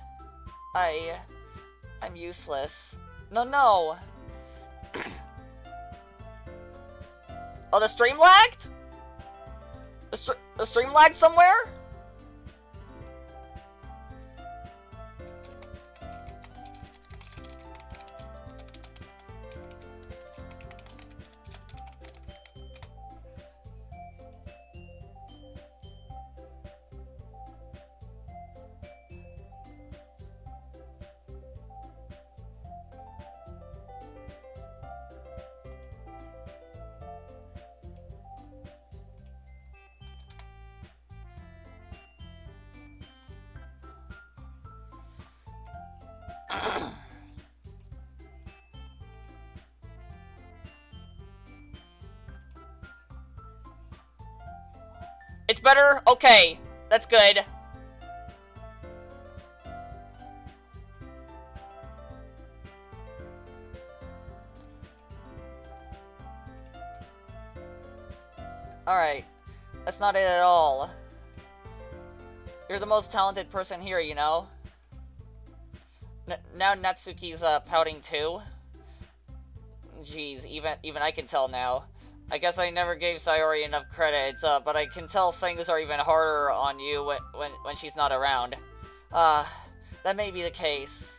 [SPEAKER 1] I'm useless. No. Oh, the stream lagged? The stream lagged somewhere? It's better? Okay. That's good. Alright. That's not it at all. You're the most talented person here, you know? Now Natsuki's pouting too? Jeez, even I can tell now. I guess I never gave Sayori enough credit, but I can tell things are even harder on you when she's not around. That may be the case.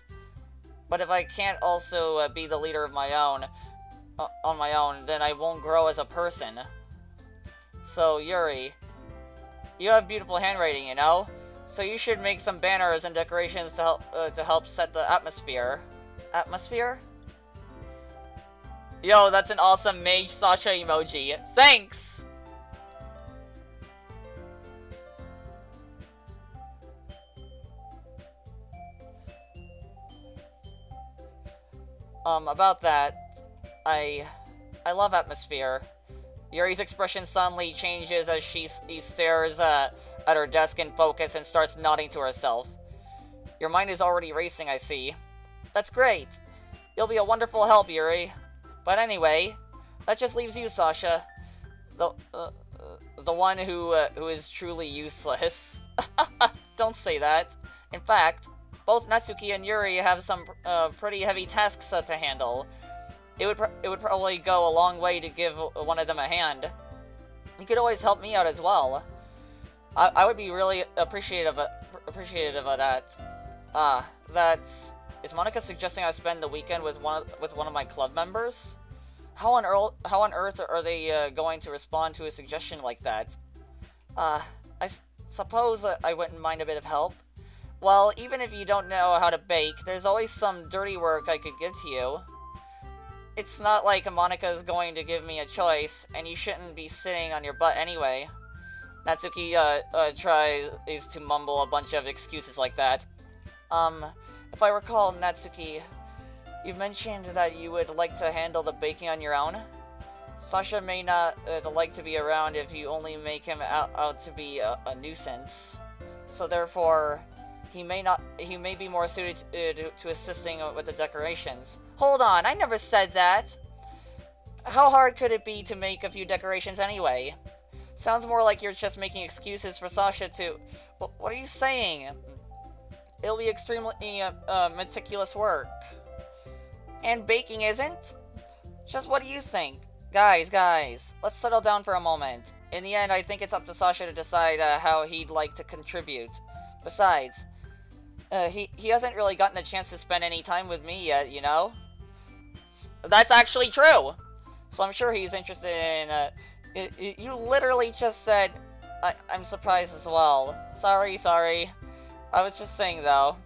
[SPEAKER 1] But if I can't also be the leader of my own, on my own, then I won't grow as a person. So, Yuri, you have beautiful handwriting, you know? So you should make some banners and decorations to help set the atmosphere. Atmosphere? Yo, that's an awesome Mage Sasha emoji. Thanks! About that, I love atmosphere. Yuri's expression suddenly changes as she stares at her desk in focus and starts nodding to herself. Your mind is already racing, I see. That's great. You'll be a wonderful help, Yuri. But anyway, that just leaves you, Sasha. The one who is truly useless. Don't say that. In fact, both Natsuki and Yuri have some pretty heavy tasks to handle. It would probably go a long way to give one of them a hand. You could always help me out as well. I would be really appreciative of that. Is Monica suggesting I spend the weekend with one of my club members? How on earth are they going to respond to a suggestion like that? I suppose I wouldn't mind a bit of help. Well, even if you don't know how to bake, there's always some dirty work I could give to you. It's not like Monica is going to give me a choice, and you shouldn't be sitting on your butt anyway. Natsuki tries to mumble a bunch of excuses like that. If I recall, Natsuki, you mentioned that you would like to handle the baking on your own. Sasha may not like to be around if you only make him out to be a nuisance. So therefore, he may be more suited to assisting with the decorations. Hold on, I never said that. How hard could it be to make a few decorations anyway? Sounds more like you're just making excuses for Sasha to... What are you saying? It'll be extremely meticulous work. And baking isn't? Just what do you think? Guys, let's settle down for a moment. In the end, I think it's up to Sasha to decide how he'd like to contribute. Besides, he hasn't really gotten a chance to spend any time with me yet, you know? That's actually true! So I'm sure he's interested in, you literally just said, I'm surprised as well. Sorry. I was just saying, though.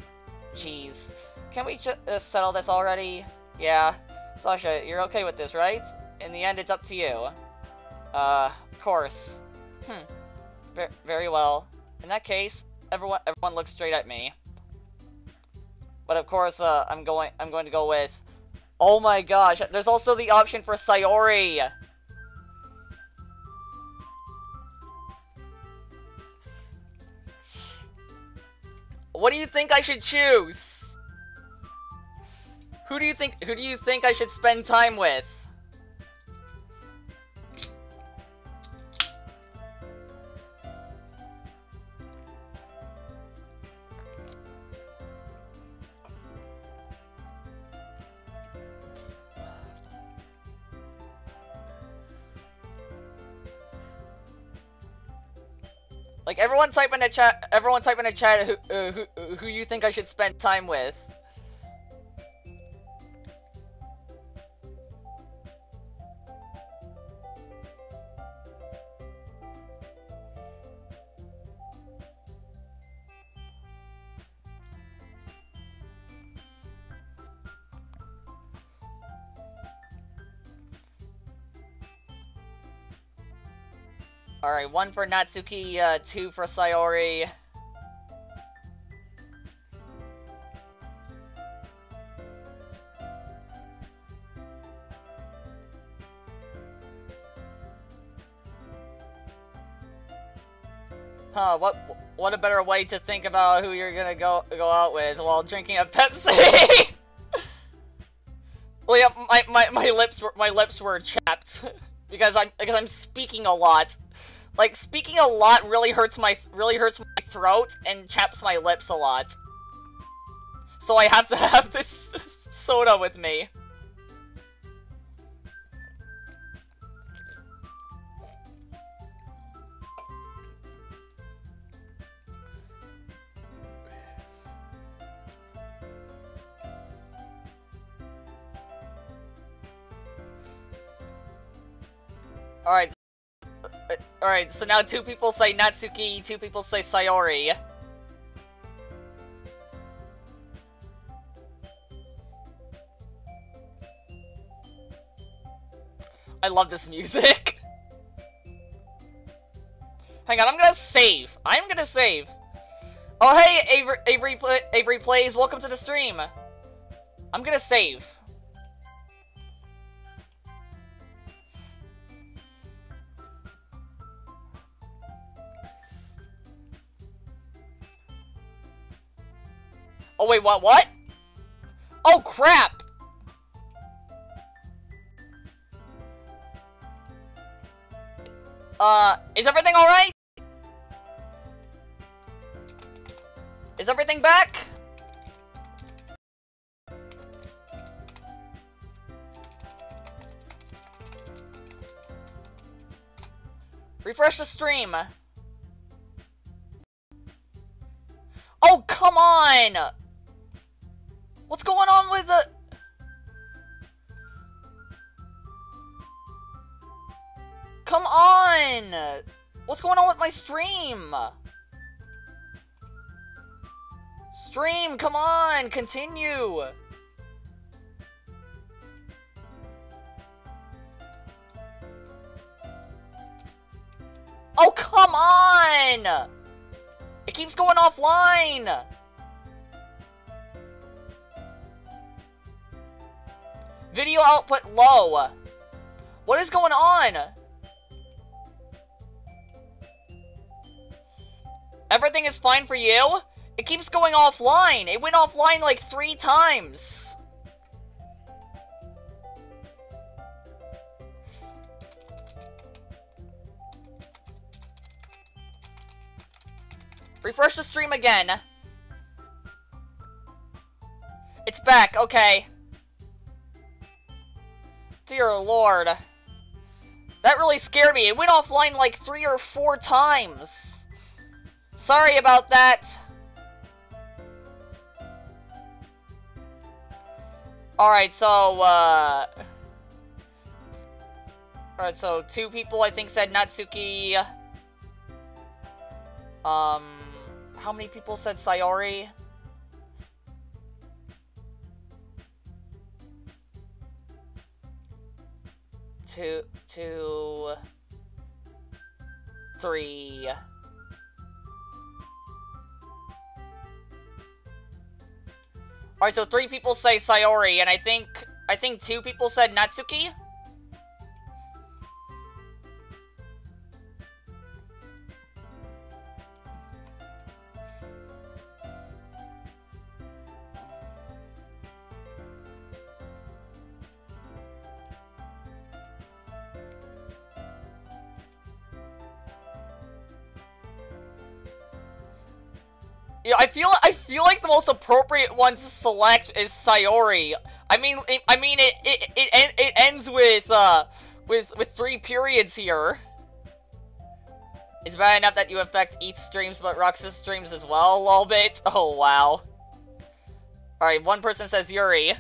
[SPEAKER 1] Jeez. Can we just settle this already? Yeah. Sasha, you're okay with this, right? In the end, it's up to you. Of course. Very well. In that case, everyone looks straight at me. But of course, I'm going to go with... Oh my gosh, there's also the option for Sayori! What do you think I should choose? Who do you think I should spend time with? Like, everyone type in the chat who you think I should spend time with. Alright, 1 for Natsuki, 2 for Sayori. Huh, what a better way to think about who you're gonna go out with while drinking a Pepsi! Well, yeah, my lips were chapped because I'm speaking a lot. Like, speaking a lot really hurts my throat and chaps my lips a lot. So I have to have this soda with me. Alright. Alright, so now 2 people say Natsuki, 2 people say Sayori. I love this music. Hang on, I'm gonna save. I'm gonna save. Oh, hey, Avery Plays, welcome to the stream. I'm gonna save. Oh, wait, what? Oh, crap! Is everything alright? Is everything back? Refresh the stream. Oh, come on! What's going on with the... Come on! What's going on with my stream? Stream, come on! Continue! Oh, come on! It keeps going offline! Video output low. What is going on? Everything is fine for you? It keeps going offline. It went offline like 3 times. Refresh the stream again. It's back, okay. Dear Lord. That really scared me. It went offline like 3 or 4 times. Sorry about that. Alright, so, Alright, so 2 people I think said Natsuki. How many people said Sayori? Two, 3. Alright, so 3 people say Sayori, and I think 2 people said Natsuki? Yeah, I feel like the most appropriate one to select is Sayori. I mean, it ends with 3 periods here. It's bad enough that you affect each streams, but Roxas streams as well a little bit. Oh wow. All right, one person says Yuri.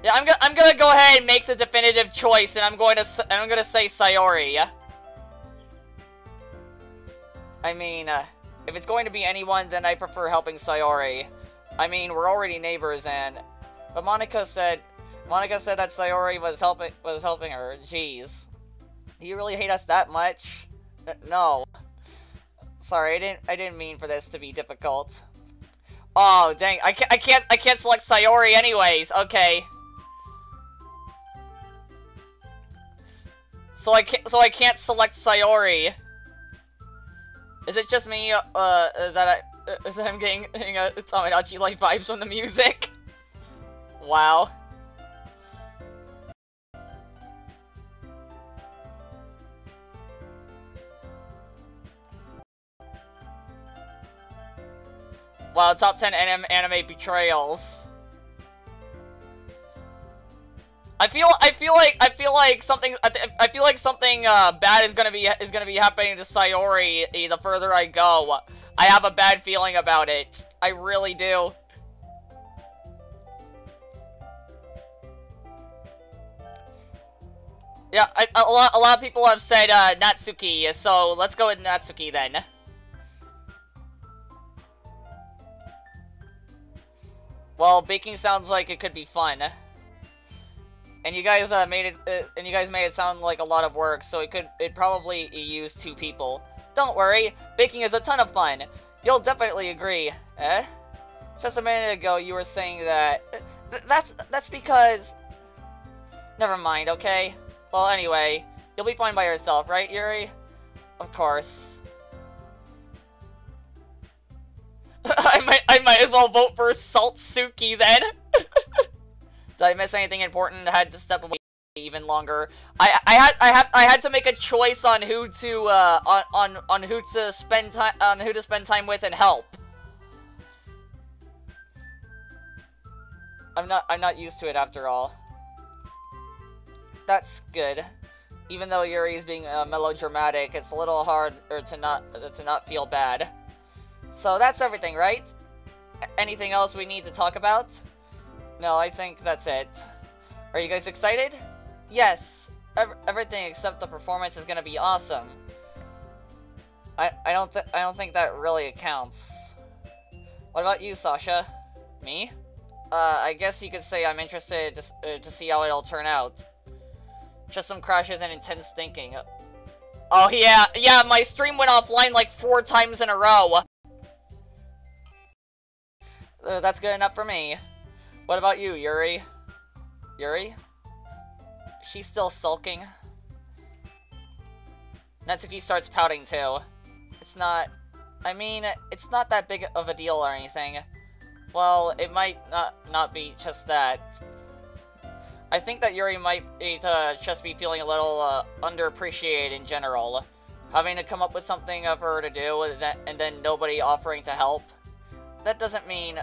[SPEAKER 1] Yeah, I'm gonna go ahead and make the definitive choice, and I'm gonna say Sayori. I mean, if it's going to be anyone, then I prefer helping Sayori. I mean, we're already neighbors, but Monica said that Sayori was helping her. Jeez, do you really hate us that much? No. Sorry, I didn't mean for this to be difficult. Oh dang, I can't select Sayori anyways. Okay. So I can't select Sayori. Is it just me that I'm getting Tomodachi-like vibes from the music? Wow. Wow, top 10 anime betrayals. I feel like something bad is gonna be happening to Sayori the further I go. I have a bad feeling about it. I really do. Yeah, a lot of people have said Natsuki, so let's go with Natsuki then. Well, baking sounds like it could be fun. And you guys made it sound like a lot of work, so it'd probably use 2 people. Don't worry, baking is a ton of fun. You'll definitely agree. Eh? Just a minute ago you were saying that. That's because. Never mind, okay? Well, anyway, you'll be fine by yourself, right, Yuri? Of course. I might as well vote for Saltsuki then. Did I miss anything important? I had to step away even longer. I had to make a choice on who to on who to spend time with and help. I'm not used to it after all. That's good. Even though Yuri's being melodramatic, it's a little hard to not feel bad. So that's everything, right? Anything else we need to talk about? No, I think that's it. Are you guys excited? Yes. Everything except the performance is gonna be awesome. I don't think that really counts. What about you, Sasha? Me? I guess you could say I'm interested to see how it'll turn out. Just some crashes and intense thinking. Oh yeah, my stream went offline like 4 times in a row. That's good enough for me. What about you, Yuri? Yuri? She's still sulking. Natsuki starts pouting too. It's not that big of a deal or anything. Well, it might not be just that. I think that Yuri might just be feeling a little underappreciated in general. Having to come up with something for her to do and then nobody offering to help. That doesn't mean...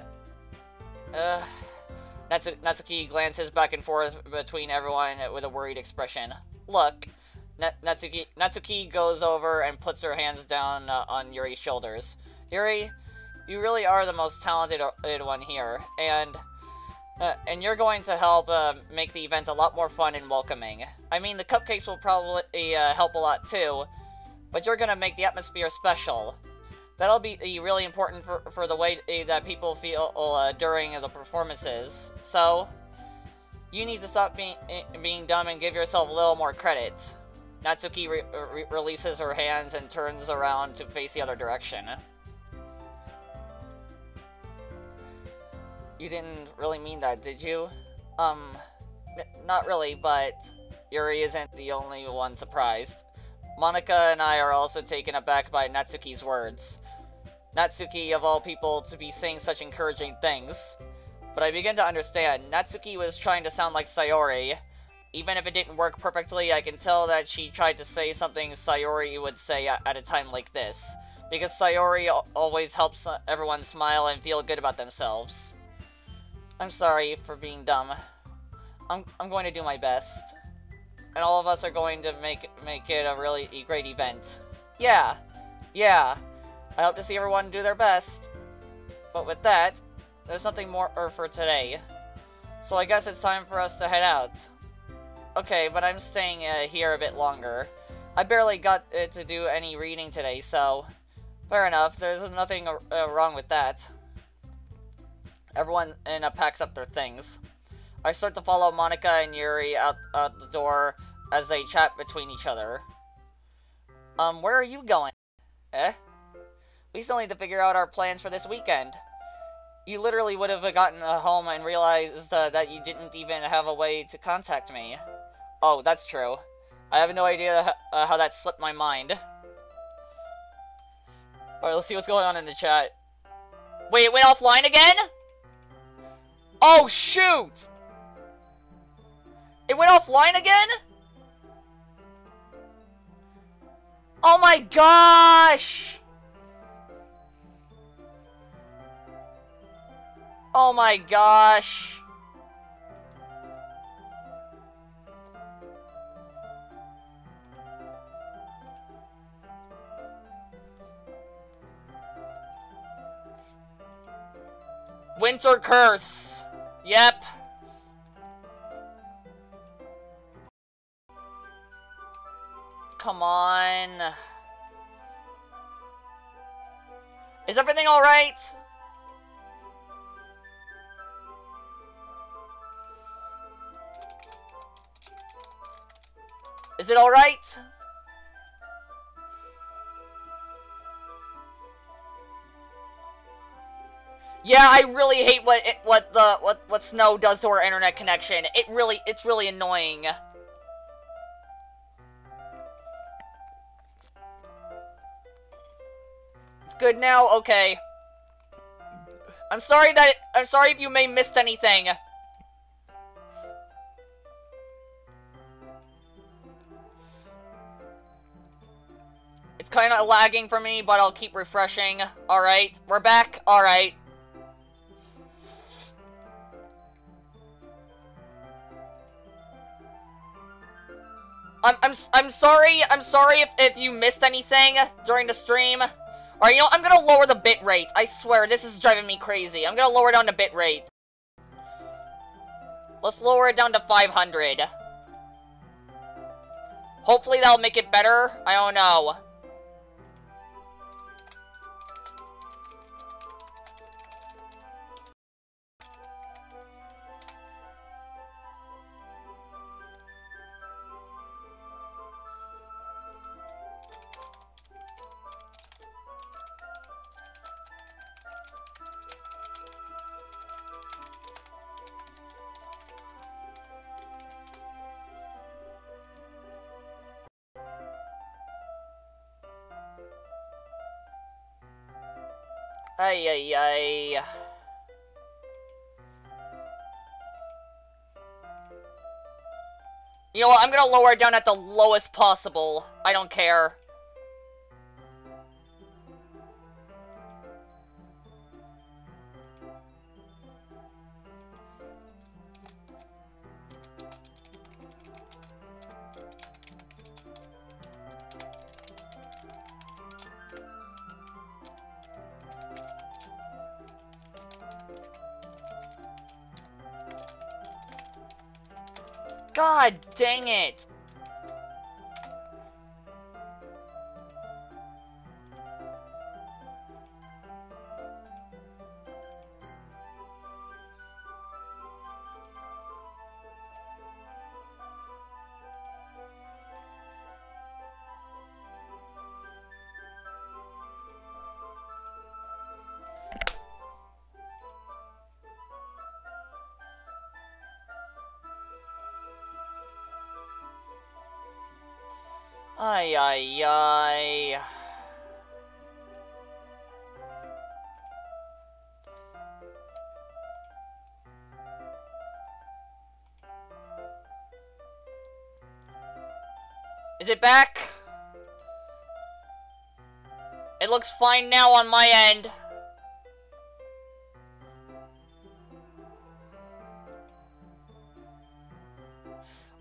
[SPEAKER 1] Natsuki glances back and forth between everyone with a worried expression. Look, Natsuki goes over and puts her hands down on Yuri's shoulders. Yuri, you really are the most talented one here, and you're going to help make the event a lot more fun and welcoming. I mean, the cupcakes will probably help a lot too, but you're gonna make the atmosphere special. That'll be really important for the way that people feel during the performances. So, you need to stop being dumb and give yourself a little more credit. Natsuki releases her hands and turns around to face the other direction. You didn't really mean that, did you? Not really, but Yuri isn't the only one surprised. Monika and I are also taken aback by Natsuki's words. Natsuki, of all people, to be saying such encouraging things. But I begin to understand. Natsuki was trying to sound like Sayori. Even if it didn't work perfectly, I can tell that she tried to say something Sayori would say at a time like this. Because Sayori always helps everyone smile and feel good about themselves. I'm sorry for being dumb. I'm going to do my best. And all of us are going to make it a really great event. Yeah. I hope to see everyone do their best. But with that, there's nothing more for today. So I guess it's time for us to head out. Okay, but I'm staying here a bit longer. I barely got to do any reading today, so... Fair enough, there's nothing wrong with that. Everyone packs up their things. I start to follow Monika and Yuri out the door as they chat between each other. Where are you going? Eh? We still need to figure out our plans for this weekend. You literally would have gotten home and realized that you didn't even have a way to contact me. Oh, that's true. I have no idea how that slipped my mind. Alright, let's see what's going on in the chat. Wait, it went offline again? Oh, shoot! It went offline again? Oh my gosh! Oh my gosh. Winter Curse. Yep. Come on. Is everything alright? Is it alright? Yeah, I really hate what snow does to our internet connection. It's really annoying. It's good now? Okay. I'm sorry if you may missed anything. It's kinda lagging for me, but I'll keep refreshing. Alright, we're back. Alright. I'm sorry if you missed anything during the stream. Or, you know, I'm gonna lower the bit rate. I swear, this is driving me crazy. I'm gonna lower down the bit rate. Let's lower it down to 500. Hopefully that'll make it better. I don't know. Ay, ay, ay. You know what, I'm gonna lower it down at the lowest possible. I don't care. God dang it! Ay, ay, ay. Is it back? It looks fine now on my end.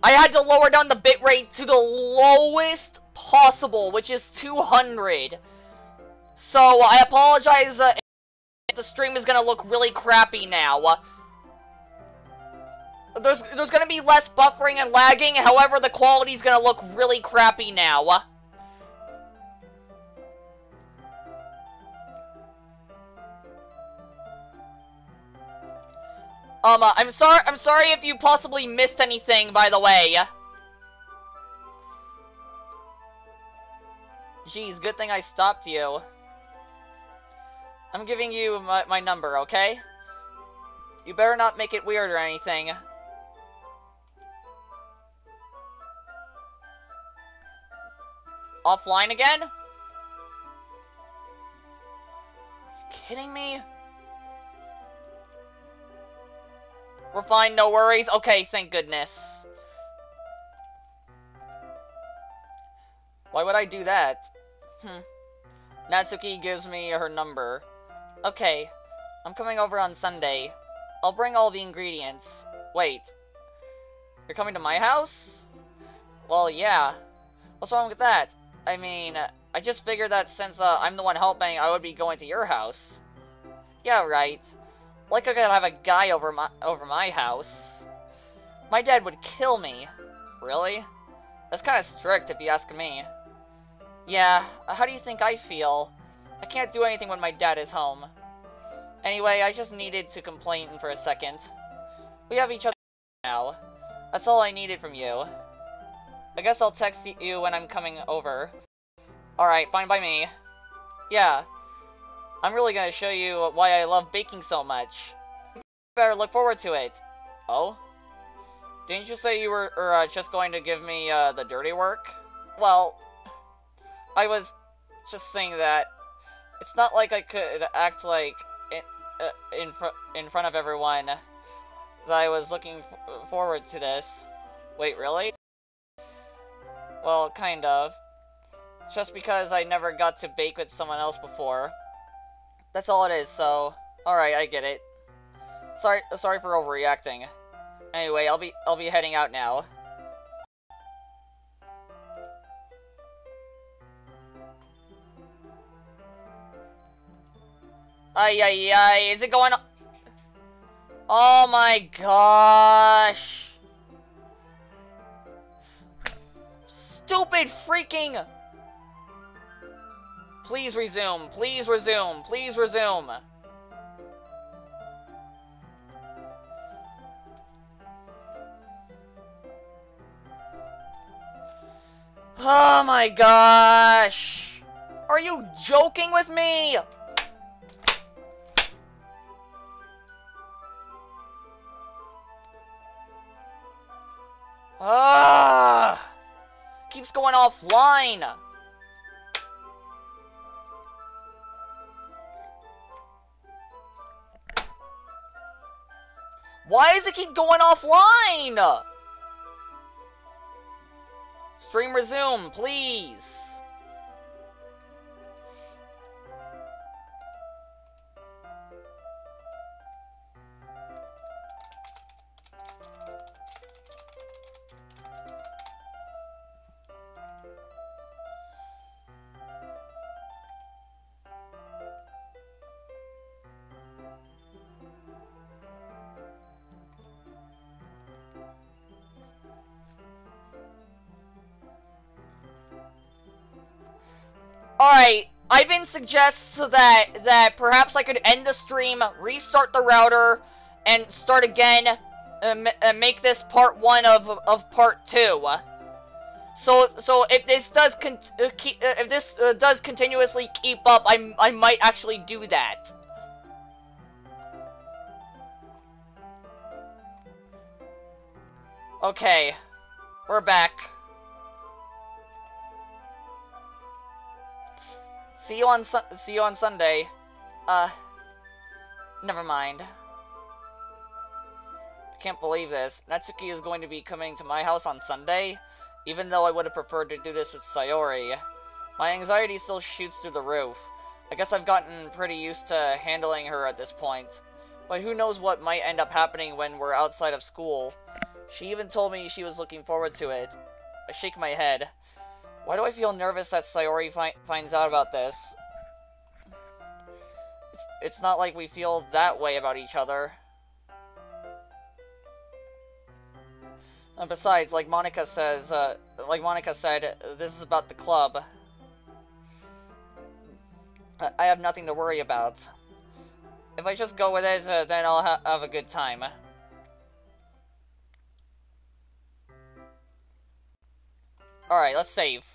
[SPEAKER 1] I had to lower down the bitrate to the lowest possible, which is 200. So, I apologize if the stream is gonna look really crappy now. There's gonna be less buffering and lagging, however, the quality's gonna look really crappy now. I'm sorry if you possibly missed anything, by the way. Jeez, good thing I stopped you. I'm giving you my number, okay? You better not make it weird or anything. Offline again? You kidding me? We're fine, no worries. Okay, thank goodness. Why would I do that? Natsuki gives me her number. Okay, I'm coming over on Sunday. I'll bring all the ingredients. Wait, you're coming to my house? Well, yeah. What's wrong with that? I mean, I just figured that since I'm the one helping, I would be going to your house. Yeah, right. Like I could have a guy over my house. My dad would kill me. Really? That's kind of strict if you ask me. Yeah, how do you think I feel? I can't do anything when my dad is home. Anyway, I just needed to complain for a second. We have each other now. That's all I needed from you. I guess I'll text you when I'm coming over. Alright, fine by me. Yeah. I'm really gonna show you why I love baking so much. You better look forward to it. Oh? Didn't you say you were just going to give me the dirty work? Well, I was just saying that it's not like I could act like in front of everyone that I was looking forward to this. Wait, really? Well, kind of. Just because I never got to bake with someone else before. That's all it is, so... Alright, I get it. Sorry for overreacting. Anyway, I'll be heading out now. Ay, is it going on? Oh my gosh. Stupid freaking... Please resume, please resume, please resume. Oh my gosh. Are you joking with me? Keeps going offline. Why does it keep going offline? Stream resume, please. Alright, Ivan suggests that perhaps I could end the stream, restart the router, and start again, and make this part 1 of part 2. So if this does does continuously keep up, I might actually do that. Okay, we're back. See you on Sunday. Never mind. I can't believe this. Natsuki is going to be coming to my house on Sunday, even though I would have preferred to do this with Sayori. My anxiety still shoots through the roof. I guess I've gotten pretty used to handling her at this point. But who knows what might end up happening when we're outside of school. She even told me she was looking forward to it. I shake my head. Why do I feel nervous that Sayori finds out about this? It's not like we feel that way about each other. And besides, like Monica said, this is about the club. I have nothing to worry about. If I just go with it, then I'll have a good time. Alright, let's save.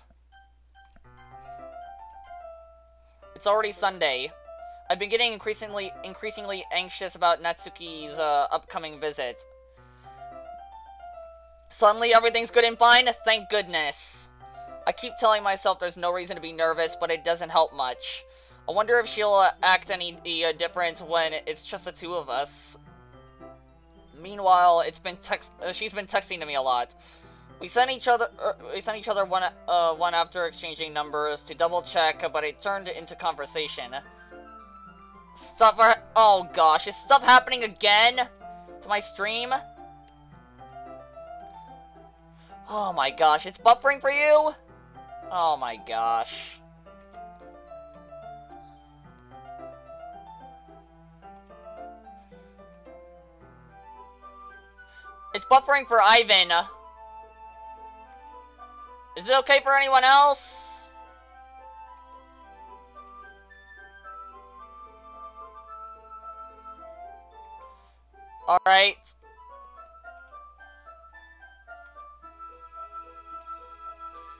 [SPEAKER 1] It's already Sunday. I've been getting increasingly anxious about Natsuki's upcoming visit. Suddenly everything's good and fine? Thank goodness. I keep telling myself there's no reason to be nervous, but it doesn't help much. I wonder if she'll act any different when it's just the two of us. Meanwhile, she's been texting to me a lot. We sent each other one after exchanging numbers to double check, but it turned into conversation. Oh gosh, is stuff happening again to my stream? Oh my gosh, it's buffering for you? Oh my gosh. It's buffering for Ivan. Is it okay for anyone else? Alright.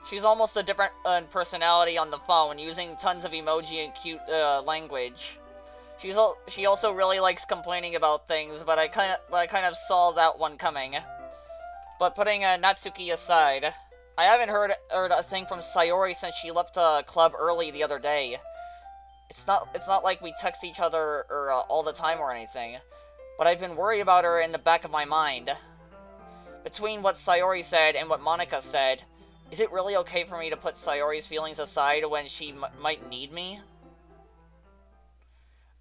[SPEAKER 1] She's almost a different personality on the phone, using tons of emoji and cute language. She also really likes complaining about things, but I kind of saw that one coming. But putting Natsuki aside, I haven't heard a thing from Sayori since she left the club early the other day. It's not like we text each other all the time or anything, but I've been worried about her in the back of my mind. Between what Sayori said and what Monika said, is it really okay for me to put Sayori's feelings aside when she might need me?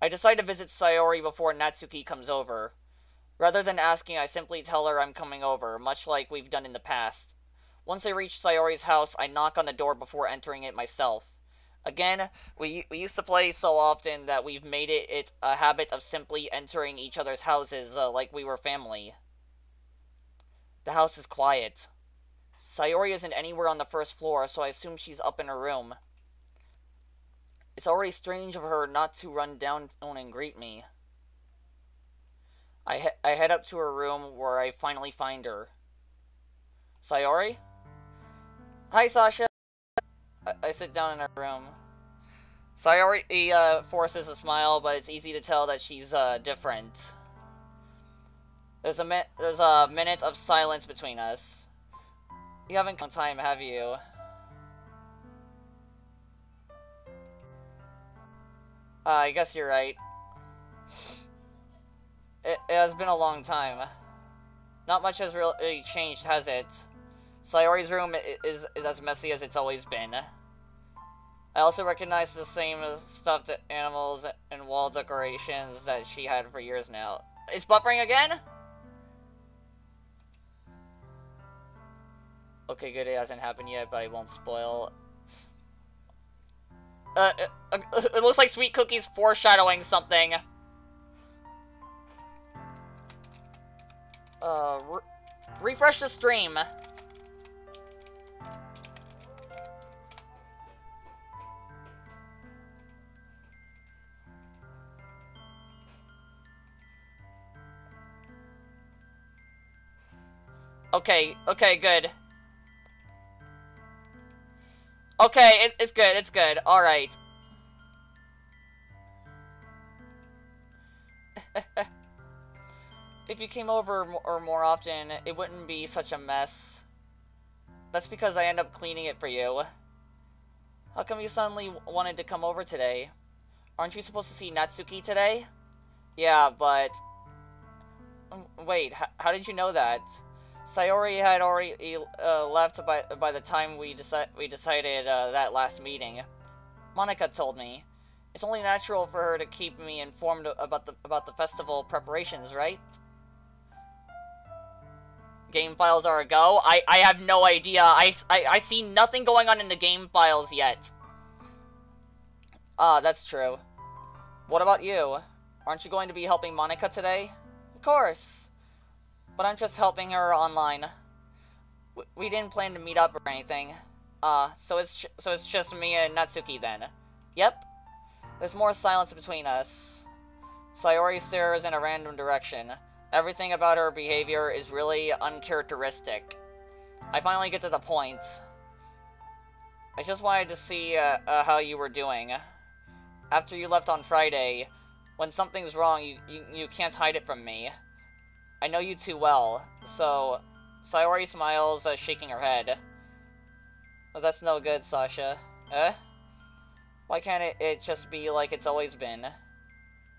[SPEAKER 1] I decide to visit Sayori before Natsuki comes over. Rather than asking, I simply tell her I'm coming over, much like we've done in the past. Once I reach Sayori's house, I knock on the door before entering it myself. Again, we used to play so often that we've made it a habit of simply entering each other's houses like we were family. The house is quiet. Sayori isn't anywhere on the first floor, so I assume she's up in her room. It's already strange of her not to run down and greet me. I head up to her room where I finally find her. Sayori? Hi, Sasha. I sit down in her room. Sayori forces a smile, but it's easy to tell that she's different. There's a minute of silence between us. You haven't come time, have you? I guess you're right. It has been a long time. Not much has really changed, has it? Sayori's room is as messy as it's always been. I also recognize the same stuffed animals and wall decorations that she had for years now. It's buffering again? Okay, good, it hasn't happened yet, but I won't spoil. It looks like Sweet Cookie's foreshadowing something. Refresh the stream. Okay, good. Okay, it's good, alright. If you came over more often, it wouldn't be such a mess. That's because I end up cleaning it for you. How come you suddenly wanted to come over today? Aren't you supposed to see Natsuki today? Yeah, but... Wait, how did you know that? Sayori had already left by the time we decided that last meeting. Monika told me. It's only natural for her to keep me informed about the festival preparations, right? Game files are a go? I have no idea. I see nothing going on in the game files yet. Ah, that's true. What about you? Aren't you going to be helping Monika today? Of course. But I'm just helping her online. We didn't plan to meet up or anything. So it's just me and Natsuki then. Yep. There's more silence between us. Sayori stares in a random direction. Everything about her behavior is really uncharacteristic. I finally get to the point. I just wanted to see how you were doing. After you left on Friday, when something's wrong, you can't hide it from me. I know you too well, so... Sayori smiles, shaking her head. Oh, that's no good, Sasha. Eh? Why can't it just be like it's always been?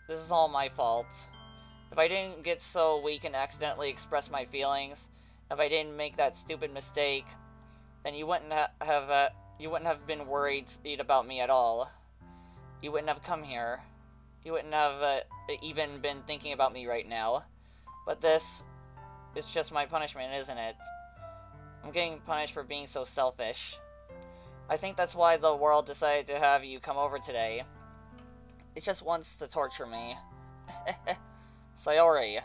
[SPEAKER 1] This is all my fault. If I didn't get so weak and accidentally express my feelings, if I didn't make that stupid mistake, then you wouldn't have been worried about me at all. You wouldn't have come here. You wouldn't have even been thinking about me right now. But this is just my punishment, isn't it? I'm getting punished for being so selfish. I think that's why the world decided to have you come over today. It just wants to torture me. Sayori,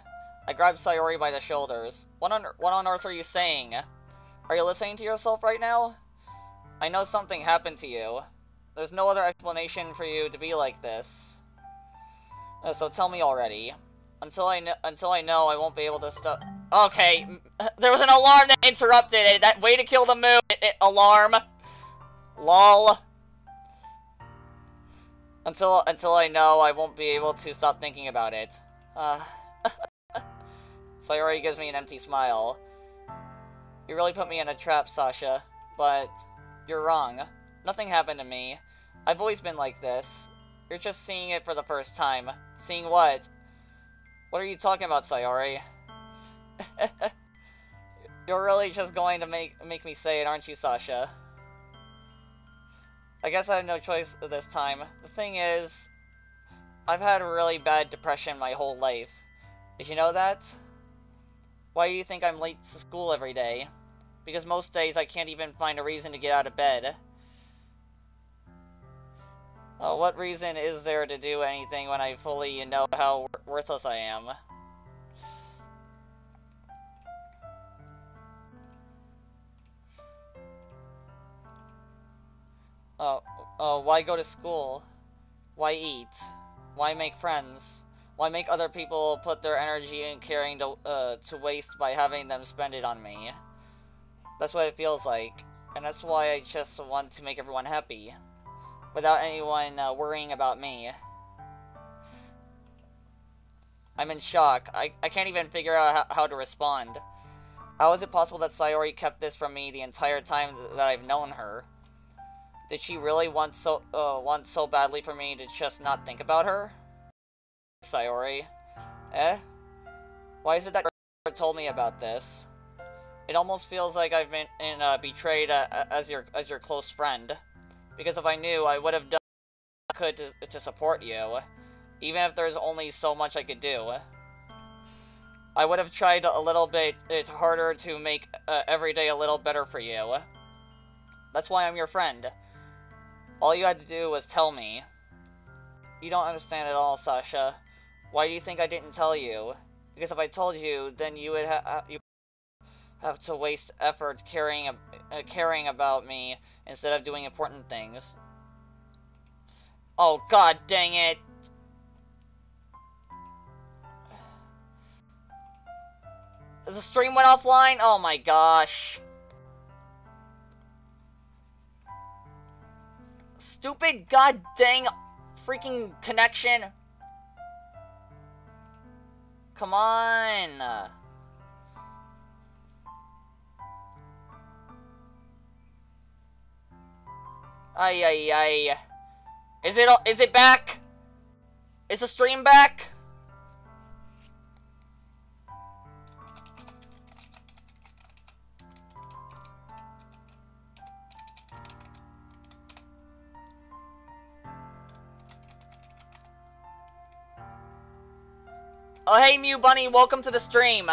[SPEAKER 1] I grabbed Sayori by the shoulders. What on earth are you saying? Are you listening to yourself right now? I know something happened to you. There's no other explanation for you to be like this. So tell me already. Until I know, I won't be able to stop. Okay, there was an alarm that interrupted it. That way to kill the mood. Alarm. Lol. Until I know, I won't be able to stop thinking about it. Sayori gives me an empty smile. You really put me in a trap, Sasha. But you're wrong. Nothing happened to me. I've always been like this. You're just seeing it for the first time. Seeing what? What are you talking about, Sayori? You're really just going to make me say it, aren't you, Sasha? I guess I have no choice this time. The thing is, I've had a really bad depression my whole life. Did you know that? Why do you think I'm late to school every day? Because most days I can't even find a reason to get out of bed. What reason is there to do anything when I fully know how worthless I am? Why go to school? Why eat? Why make friends? Why make other people put their energy and caring to waste by having them spend it on me? That's what it feels like, and that's why I just want to make everyone happy, without anyone worrying about me. I'm in shock. I can't even figure out how to respond. How is it possible that Sayori kept this from me the entire time that I've known her? Did she really want so badly for me to just not think about her? Sayori. Eh? Why is it that you never told me about this? It almost feels like I've been betrayed as your close friend. Because if I knew, I would have done what I could to support you. Even if there's only so much I could do. I would have tried a little bit harder to make every day a little better for you. That's why I'm your friend. All you had to do was tell me. You don't understand at all, Sasha. Why do you think I didn't tell you? Because if I told you, then you would have to waste effort caring about me instead of doing important things. Oh, god dang it! The stream went offline? Oh my gosh. Stupid god dang freaking connection. Come on. Ay ay ay. Is it back? Is the stream back? Oh, hey, Mew Bunny, welcome to the stream.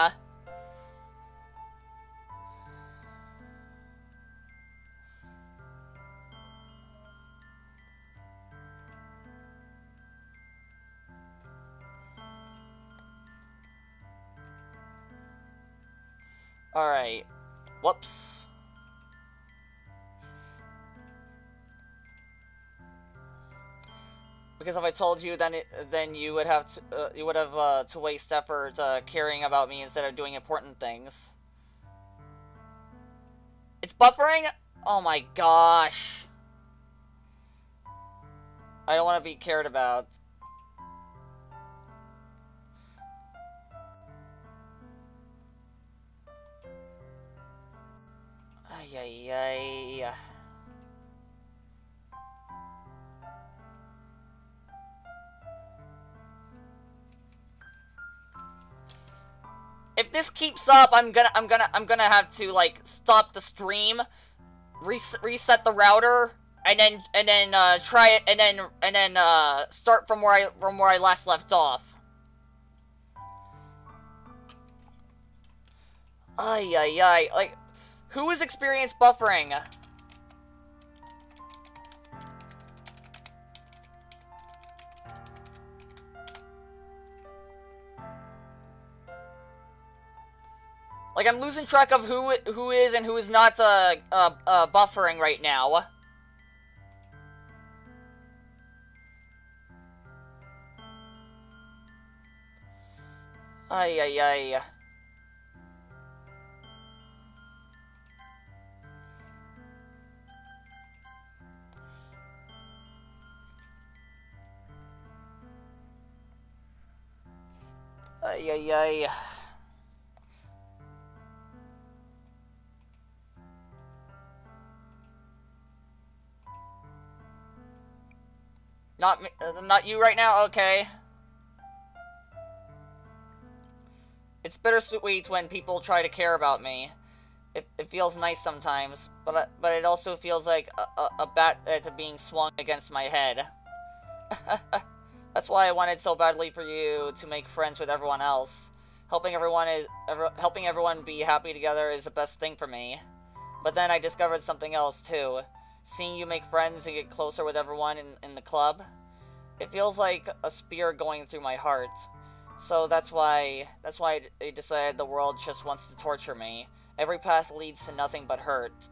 [SPEAKER 1] Alright. Whoops. Because if I told you, then you would have to waste effort caring about me instead of doing important things. It's buffering? Oh my gosh. I don't want to be cared about. Ay ay ay. If this keeps up, I'm gonna have to like stop the stream, reset the router, and then try it, and then start from where I last left off. Ay ay ay, like, who has experienced buffering? Like, I'm losing track of who is and who is not, buffering right now. Ay, ay, ay. Ay, ay, ay. Not me, not you right now? Okay. It's bittersweet when people try to care about me. It feels nice sometimes, but it also feels like a bat being swung against my head. That's why I wanted so badly for you to make friends with everyone else. Helping everyone be happy together is the best thing for me. But then I discovered something else too. Seeing you make friends and get closer with everyone in the club, it feels like a spear going through my heart. So that's why I decided the world just wants to torture me. Every path leads to nothing but hurt.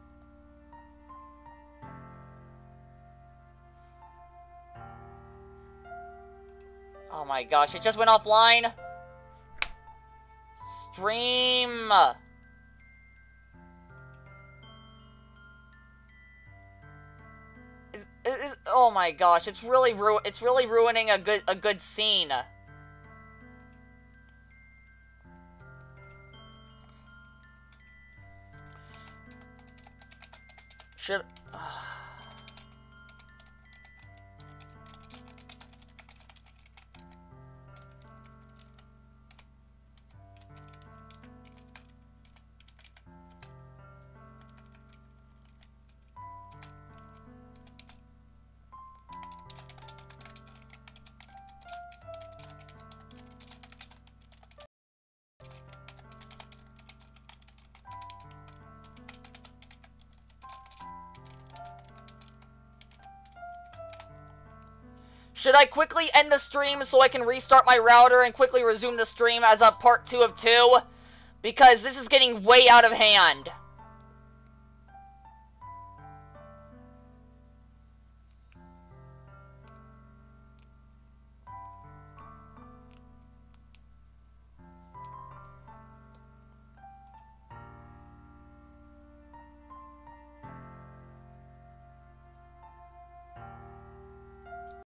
[SPEAKER 1] Oh my gosh, it just went offline! Stream! Oh my gosh, it's really ruining a good scene. Should... Should I quickly end the stream so I can restart my router and quickly resume the stream as a part 2 of 2? Because this is getting way out of hand.